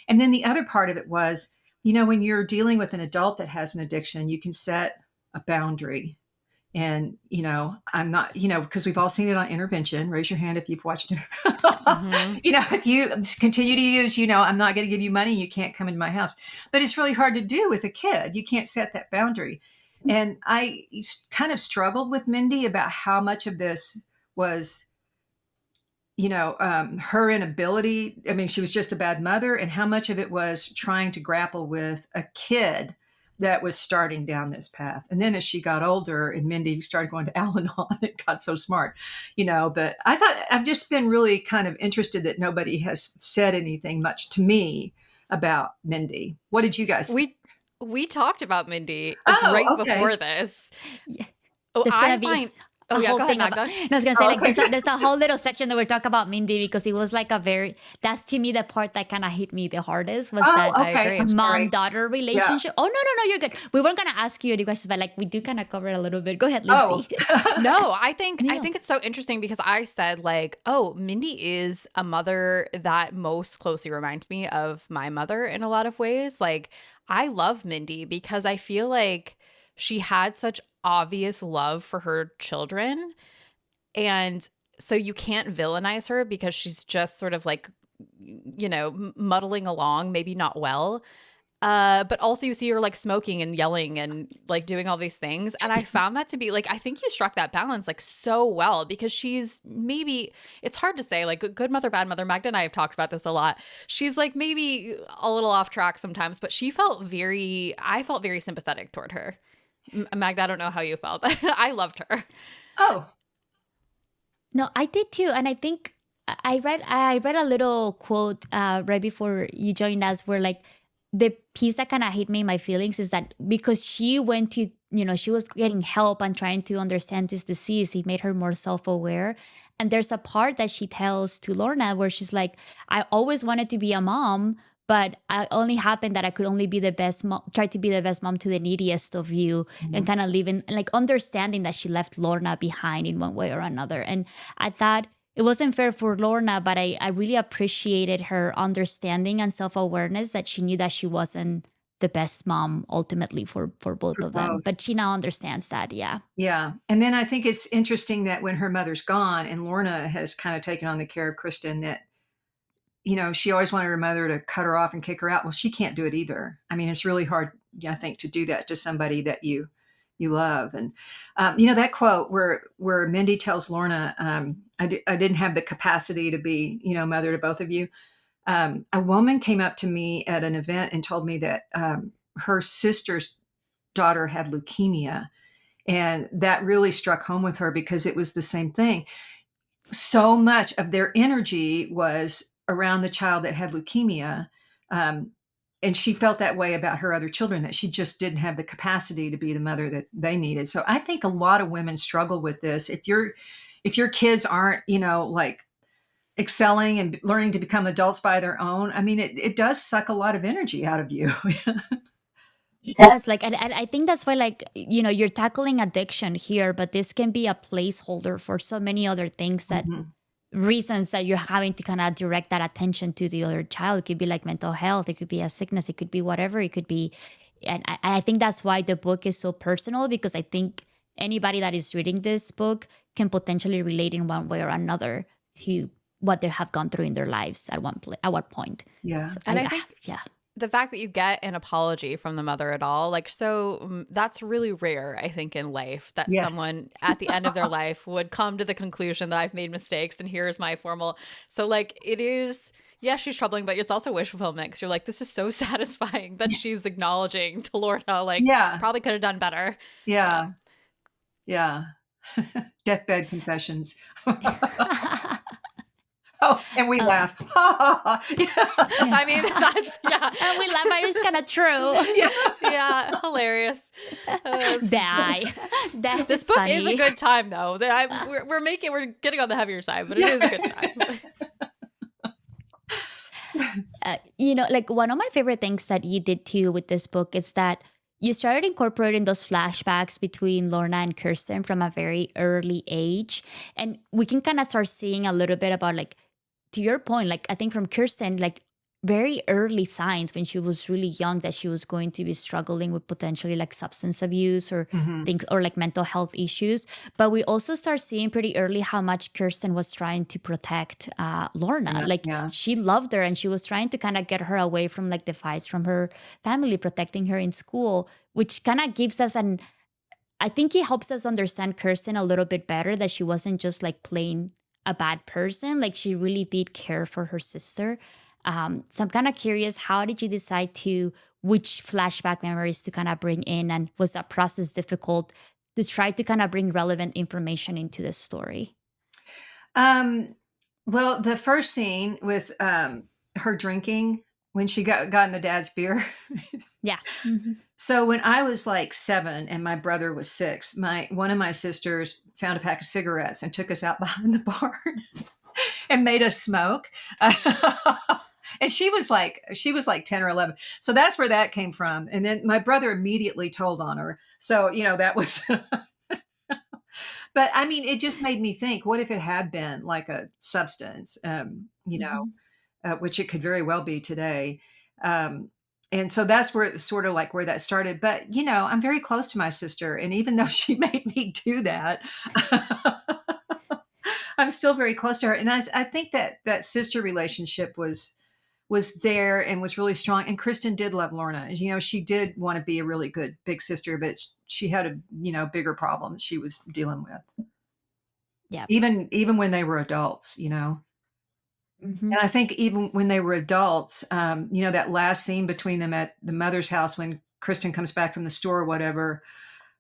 Speaker 3: And then the other part of it was, when you're dealing with an adult that has an addiction, you can set a boundary. And, I'm not, because we've all seen it on Intervention. Raise your hand if you've watched it.
Speaker 1: Mm-hmm.
Speaker 3: If you continue to use, I'm not going to give you money. You can't come into my house. But it's really hard to do with a kid. You can't set that boundary. And I kind of struggled with Mindy about how much of this was, her inability. I mean, she was just a bad mother. And how much of it was trying to grapple with a kid that was starting down this path. And then as she got older and Mindy started going to Al-Anon, it got so smart, but I thought I've just been really kind of interested that nobody has said anything much to me about Mindy. What did you guys think?
Speaker 1: We talked about Mindy before this.
Speaker 2: Yeah.
Speaker 1: Oh,
Speaker 2: There's gonna be
Speaker 1: go ahead,
Speaker 2: thing
Speaker 1: Magda.
Speaker 2: no, I was gonna say there's a whole little section that we talk about Mindy, because it was like that's to me the part that kind of hit me the hardest was that mom-daughter relationship. Yeah. Oh no, you're good. We weren't gonna ask you any questions, but like we do kind of cover it a little bit. Go ahead, Lindsay.
Speaker 1: No, I think it's so interesting because I said like, oh, Mindy is a mother that most closely reminds me of my mother in a lot of ways. Like I love Mindy because I feel like she had such obvious love for her children. And so you can't villainize her because she's just sort of like, muddling along, maybe not well. But also you see her like smoking and yelling and like doing all these things. And I found that to be like, I think you struck that balance like so well because she's maybe, it's hard to say like good mother, bad mother. Magda and I have talked about this a lot. She's like maybe a little off track sometimes, but I felt very sympathetic toward her. Magda, I don't know how you felt, but I loved her.
Speaker 3: Oh,
Speaker 2: no, I did too. And I think I read a little quote right before you joined us where like the piece that kind of hit me in my feelings is that because she went to, she was getting help and trying to understand this disease, it made her more self-aware. And there's a part that she tells to Lorna where she's like, I always wanted to be a mom, but I only happened that I could only be the best mom, try to be the best mom to the neediest of you, and kind of living like understanding that she left Lorna behind in one way or another. And I thought it wasn't fair for Lorna, but I really appreciated her understanding and self-awareness, that she knew that she wasn't the best mom ultimately for both
Speaker 3: For
Speaker 2: of them.
Speaker 3: both.
Speaker 2: But she now understands that. Yeah.
Speaker 3: Yeah. And then I think it's interesting that when her mother's gone and Lorna has kind of taken on the care of Kristen, that, she always wanted her mother to cut her off and kick her out. Well, she can't do it either. I mean, it's really hard, I think, to do that to somebody that you love. And, that quote where Mindy tells Lorna, I didn't have the capacity to be, mother to both of you. A woman came up to me at an event and told me that her sister's daughter had leukemia. And that really struck home with her because it was the same thing. So much of their energy was around the child that had leukemia. And she felt that way about her other children, that she just didn't have the capacity to be the mother that they needed. So I think a lot of women struggle with this. If your kids aren't, like excelling and learning to become adults by their own, I mean, it does suck a lot of energy out of you.
Speaker 2: Yes, like, and I think that's why, like, you're tackling addiction here, but this can be a placeholder for so many other things, that
Speaker 3: Mhm.
Speaker 2: reasons that you're having to kind of direct that attention to the other child. It could be like mental health, it could be a sickness, it could be whatever, it could be. And I think that's why the book is so personal, because I think anybody that is reading this book can potentially relate in one way or another to what they have gone through in their lives at what point.
Speaker 3: Yeah.
Speaker 2: So,
Speaker 1: And I think
Speaker 2: yeah.
Speaker 1: the fact that you get an apology from the mother at all, like, so that's really rare, I think, in life, that
Speaker 3: Yes.
Speaker 1: someone at the end of their life would come to the conclusion that I've made mistakes and here's my formal. So, like, it is, yeah, she's troubling, but it's also wish fulfillment, because you're like, this is so satisfying that she's acknowledging to Lorna, like,
Speaker 3: Yeah.
Speaker 1: probably could have done better.
Speaker 3: Yeah. Yeah. Deathbed confessions. Oh, and we laugh. Yeah.
Speaker 1: I mean, that's, yeah.
Speaker 2: And we laugh, but it's kind of true.
Speaker 1: Yeah, hilarious.
Speaker 2: Die. That
Speaker 1: This
Speaker 2: is
Speaker 1: book
Speaker 2: funny.
Speaker 1: is a good time, though. We're getting on the heavier side, but it is a good time.
Speaker 2: Like, one of my favorite things that you did too with this book is that you started incorporating those flashbacks between Lorna and Kirsten from a very early age. And we can kind of start seeing a little bit about, like, to your point, like, I think from Kirsten, like, very early signs when she was really young that she was going to be struggling with potentially like substance abuse or
Speaker 3: Mhm.
Speaker 2: things, or like mental health issues. But we also start seeing pretty early how much Kirsten was trying to protect Lorna.
Speaker 3: Yeah,
Speaker 2: Like,
Speaker 3: yeah.
Speaker 2: she loved her and she was trying to kind of get her away from like the fights from her family, protecting her in school, which kind of gives us I think it helps us understand Kirsten a little bit better, that she wasn't just like plain a bad person. Like, she really did care for her sister. So I'm kind of curious, how did you decide which flashback memories to kind of bring in? And was that process difficult to try to kind of bring relevant information into the story?
Speaker 3: Well, the first scene with her drinking when she got in the dad's beer.
Speaker 2: Yeah. Mhm.
Speaker 3: So when I was like 7 and my brother was 6, one of my sisters found a pack of cigarettes and took us out behind the barn and made us smoke. And she was like 10 or 11. So that's where that came from. And then my brother immediately told on her. So, that was but I mean, it just made me think, what if it had been like a substance,
Speaker 2: Mhm.
Speaker 3: which it could very well be today. And so that's where sort of like where that started. But, I'm very close to my sister. And even though she made me do that, I'm still very close to her. And I think that sister relationship was there and was really strong. And Kristen did love Lorna. She did want to be a really good big sister, but she had a, bigger problem she was dealing with.
Speaker 2: Yeah.
Speaker 3: Even when they were adults,
Speaker 2: Mhm.
Speaker 3: And I think even when they were adults, that last scene between them at the mother's house when Kristen comes back from the store or whatever,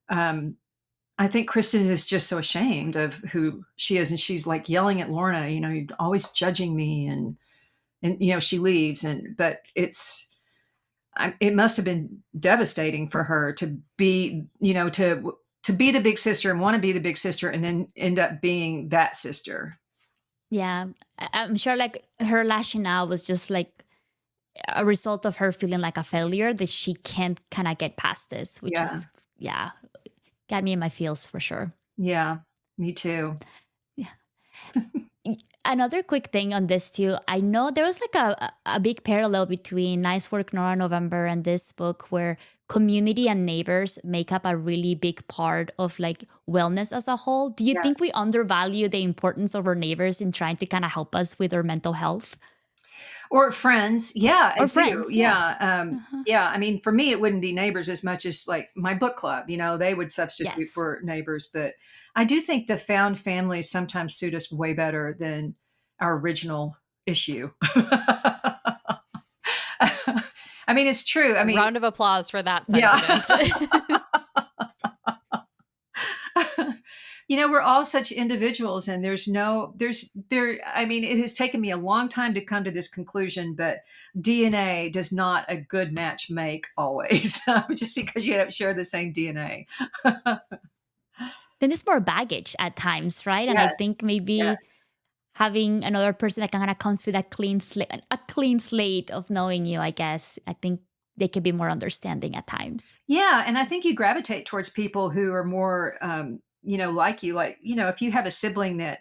Speaker 3: I think Kristen is just so ashamed of who she is. And she's like yelling at Lorna, you're always judging me. And she leaves. But it must have been devastating for her to be, to be the big sister and want to be the big sister and then end up being that sister.
Speaker 2: Yeah. I'm sure like her lashing out was just like, a result of her feeling like a failure that she can't kind of get past this, which is, got me in my feels for sure.
Speaker 3: Yeah, me too.
Speaker 2: Another quick thing on this too, I know there was like a big parallel between Nice Work, Nora November and this book where community and neighbors make up a really big part of like wellness as a whole. Do you think we undervalue the importance of our neighbors in trying to kind of help us with our mental health?
Speaker 3: Or friends. Yeah, I
Speaker 2: Or
Speaker 3: do.
Speaker 2: friends,
Speaker 3: Yeah.
Speaker 2: Uh-huh.
Speaker 3: Yeah. I mean, for me, it wouldn't be neighbors as much as like my book club, they would substitute
Speaker 2: Yes.
Speaker 3: for neighbors. But I do think the found families sometimes suit us way better than our original issue. I mean, it's true. I mean,
Speaker 1: round of applause for that sentiment.
Speaker 3: Yeah. We're all such individuals, and I mean, it has taken me a long time to come to this conclusion, but DNA does not a good match make always, just because you don't share the same DNA.
Speaker 2: Then there's more baggage at times, right? And I
Speaker 3: Yes.
Speaker 2: think maybe
Speaker 3: Yes.
Speaker 2: having another person that kind of comes with a clean slate of knowing you, I guess, I think they can be more understanding at times.
Speaker 3: Yeah, and I think you gravitate towards people who are more, like you. Like, if you have a sibling that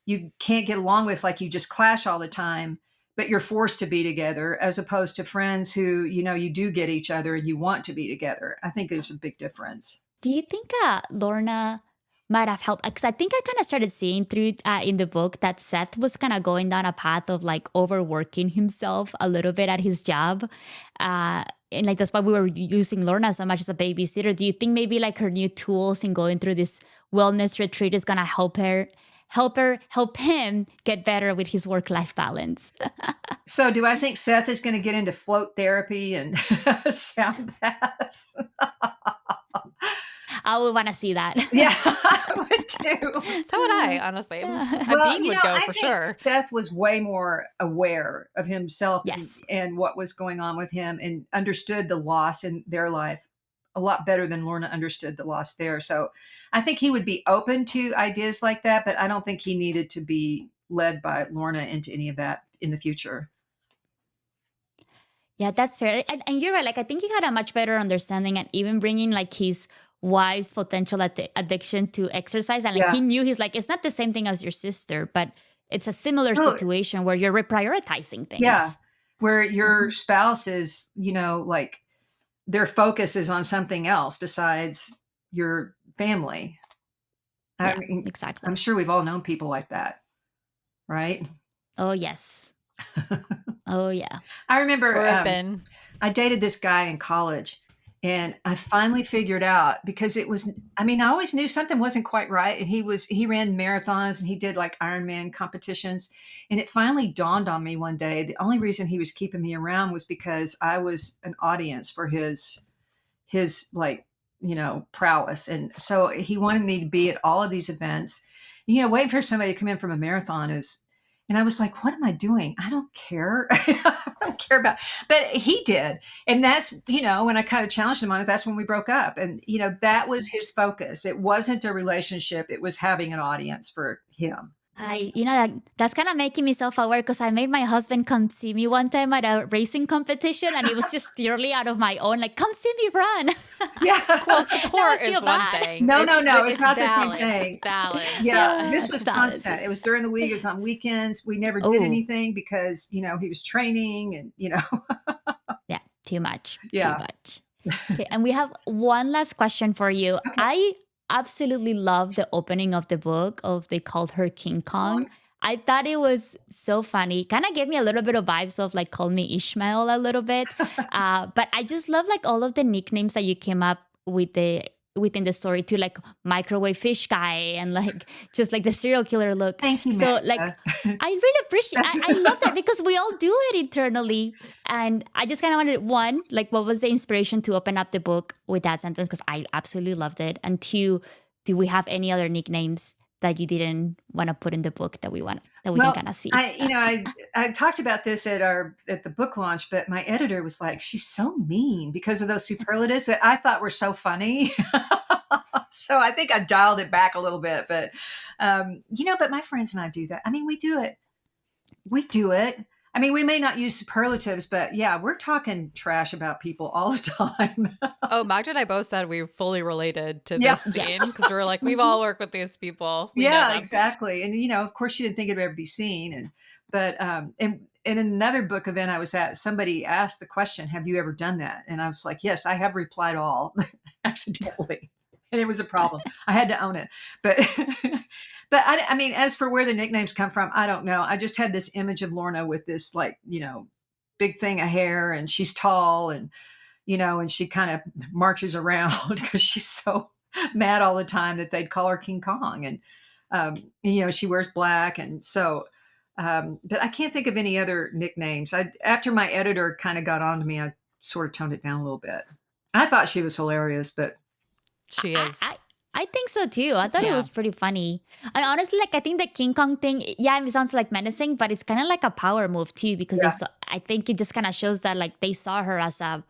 Speaker 3: you can't get along with, like you just clash all the time, but you're forced to be together, as opposed to friends who, you do get each other and you want to be together. I think there's a big difference.
Speaker 2: Do you think Lorna might have helped? Because I think I kind of started seeing through in the book that Seth was kind of going down a path of like overworking himself a little bit at his job. And like that's why we were using Lorna so much as a babysitter. Do you think maybe like her new tools in going through this wellness retreat is gonna help him get better with his work-life balance?
Speaker 3: So do I think Seth is going to get into float therapy and sound baths?
Speaker 2: I would want to see that.
Speaker 3: Yeah, I would too.
Speaker 1: So would I, honestly.
Speaker 3: Well,
Speaker 1: Bean would go
Speaker 3: I
Speaker 1: for
Speaker 3: think
Speaker 1: sure.
Speaker 3: Seth was way more aware of himself
Speaker 2: Yes.
Speaker 3: and what was going on with him, and understood the loss in their life a lot better than Lorna understood the loss there. So I think he would be open to ideas like that, but I don't think he needed to be led by Lorna into any of that in the future.
Speaker 2: Yeah, that's fair. And you're right. Like, I think he had a much better understanding and even bringing like his wife's potential addiction to exercise. And like,
Speaker 3: Yeah.
Speaker 2: he knew he's like, it's not the same thing as your sister, but it's a similar
Speaker 3: Totally.
Speaker 2: situation where you're reprioritizing things.
Speaker 3: Yeah. Where your spouse is, like their focus is on something else besides your family. I mean,
Speaker 2: exactly.
Speaker 3: I'm sure we've all known people like that, right?
Speaker 2: Oh, yes. Oh, yeah.
Speaker 3: I remember I dated this guy in college, and I finally figured out, because I always knew something wasn't quite right. And he ran marathons and he did like Ironman competitions. And it finally dawned on me one day, the only reason he was keeping me around was because I was an audience for his like, prowess. And so he wanted me to be at all of these events. Waiting for somebody to come in from a marathon and I was like, what am I doing? I don't care. I don't care about, but he did. And that's, when I kind of challenged him on it, that's when we broke up. And, that was his focus. It wasn't a relationship. It was having an audience for him.
Speaker 2: That's kind of making me self-aware, because I made my husband come see me one time at a racing competition, and it was just purely out of my own, like, come see me run.
Speaker 3: Yeah.
Speaker 1: Well, support is one thing.
Speaker 3: No. It's not the same thing.
Speaker 1: It's balance.
Speaker 3: Yeah. This was
Speaker 2: balance.
Speaker 3: constant. It was during the week. It was on weekends. We never did anything because, he was training and,
Speaker 2: Yeah. Too much.
Speaker 3: Yeah.
Speaker 2: Too much. Okay. And we have one last question for you.
Speaker 3: Okay.
Speaker 2: I absolutely love the opening of the book they called her King Kong. I thought it was so funny. Kind of gave me a little bit of vibes of like Call Me Ishmael a little bit. But I just love like all of the nicknames that you came up with within the story too, like microwave fish guy and like just like the serial killer look.
Speaker 3: Thank you,
Speaker 2: So
Speaker 3: Magda.
Speaker 2: like I really appreciate I love that, because we all do it internally. And I just kind of wanted, one, like what was the inspiration to open up the book with that sentence? Because I absolutely loved it. And two, do we have any other nicknames that you didn't want to put in the book that we can kind of see?
Speaker 3: I talked about this at the book launch, but my editor was like, she's so mean because of those superlatives that I thought were so funny. So I think I dialed it back a little bit, but but my friends and I do that. I mean, we do it. I mean, we may not use superlatives, but yeah, we're talking trash about people all the time.
Speaker 1: Oh, Magda and I both said we fully related to
Speaker 3: Yeah.
Speaker 1: this scene
Speaker 2: Yes.
Speaker 1: because we were like, we've all worked with these people. We know
Speaker 3: Yeah,
Speaker 1: them.
Speaker 3: exactly. And, of course she didn't think it'd ever be seen. But in another book event I was at, somebody asked the question, have you ever done that? And I was like, yes, I have replied all accidentally. And it was a problem. I had to own it. But but I mean, as for where the nicknames come from, I don't know. I just had this image of Lorna with this big thing of hair, and she's tall, and and she kind of marches around because she's so mad all the time that they'd call her King Kong. And she wears black. And so, but I can't think of any other nicknames. After my editor kind of got on to me, I sort of toned it down a little bit. I thought she was hilarious, but
Speaker 1: She is.
Speaker 2: I think so too. I thought it was pretty funny. And honestly, I think the King Kong thing, it sounds like menacing, but it's kind of like a power move too, because I think it just kind of shows that they saw her as a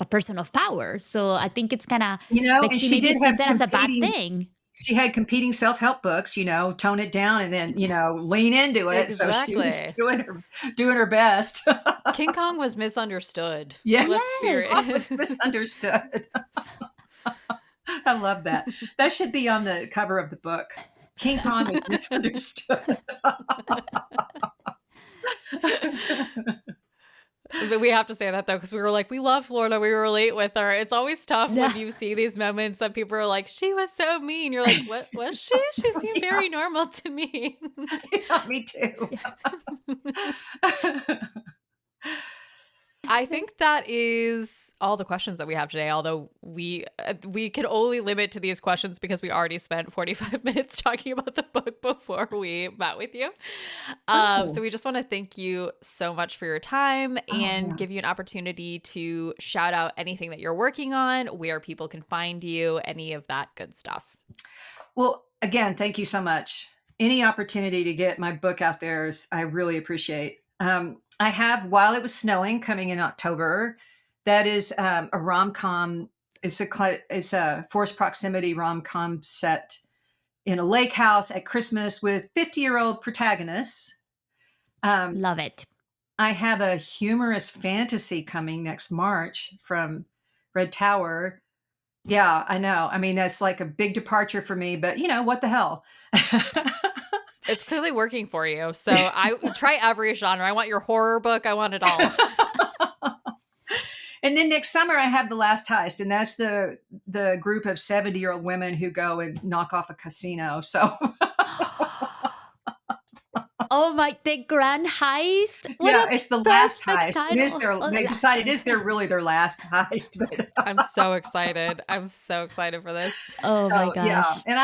Speaker 2: person of power. So I think it's kind of
Speaker 3: she
Speaker 2: maybe
Speaker 3: did have
Speaker 2: sees it as a bad thing.
Speaker 3: She had competing self-help books, tone it down and then, lean into it.
Speaker 1: Exactly.
Speaker 3: So she was doing her best.
Speaker 1: King Kong was misunderstood.
Speaker 3: Yes.
Speaker 1: Let's be real.
Speaker 3: Was misunderstood. I love that. That should be on the cover of the book. King Kong was misunderstood.
Speaker 1: But we have to say that though, because we were like, we love Lorna, we relate with her. It's always tough when you see these moments that people are like, she was so mean. You're like, what was she? She seemed very normal to me.
Speaker 3: Yeah, me too.
Speaker 1: I think that is all the questions that we have today, although we can only limit to these questions because we already spent 45 minutes talking about the book before we met with you. So we just want to thank you so much for your time and give you an opportunity to shout out anything that you're working on, where people can find you, any of that good stuff.
Speaker 3: Well, again, thank you so much. Any opportunity to get my book out there, I really appreciate. I have While It Was Snowing coming in October. That is a rom-com. It's a forced proximity rom-com set in a lake house at Christmas with 50-year-old protagonists.
Speaker 2: Love it.
Speaker 3: I have a humorous fantasy coming next March from Red Tower. Yeah, I know. I mean, that's like a big departure for me, but what the hell?
Speaker 1: It's clearly working for you. So I try every genre. I want your horror book. I want it all.
Speaker 3: And then next summer I have The Last Heist, and that's the group of 70-year-old women who go and knock off a casino. So
Speaker 2: oh my, the Grand Heist.
Speaker 3: It's The Last Heist.
Speaker 2: Title.
Speaker 3: They decided is really their last heist. But
Speaker 1: I'm so excited. I'm so excited for this.
Speaker 2: Oh my gosh.
Speaker 3: Yeah. And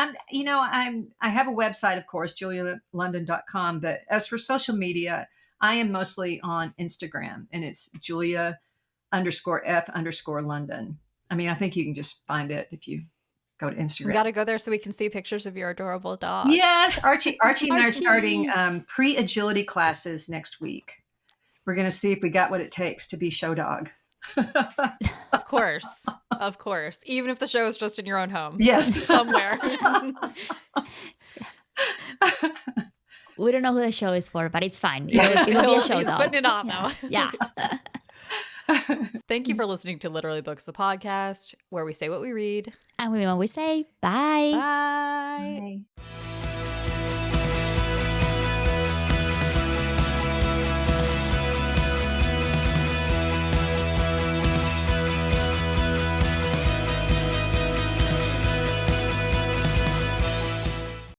Speaker 3: I have a website, of course, julialondon.com, but as for social media, I am mostly on Instagram, and it's Julia_F_London. I mean, I think you can just find it if you go to Instagram.
Speaker 1: We got to go there so we can see pictures of your adorable dog.
Speaker 3: Yes, Archie and I are starting pre-agility classes next week. We're going to see if we got what it takes to be show dog.
Speaker 1: Of course. Even if the show is just in your own home.
Speaker 3: Yes.
Speaker 1: Somewhere.
Speaker 2: We don't know who the show is for, but it's fine. It'll be a show
Speaker 1: He's
Speaker 2: dog.
Speaker 1: putting it on though.
Speaker 2: Yeah.
Speaker 1: Thank you for listening to Literally Books, the podcast, where we say what we read.
Speaker 2: And we say bye.
Speaker 1: Bye.
Speaker 3: Bye.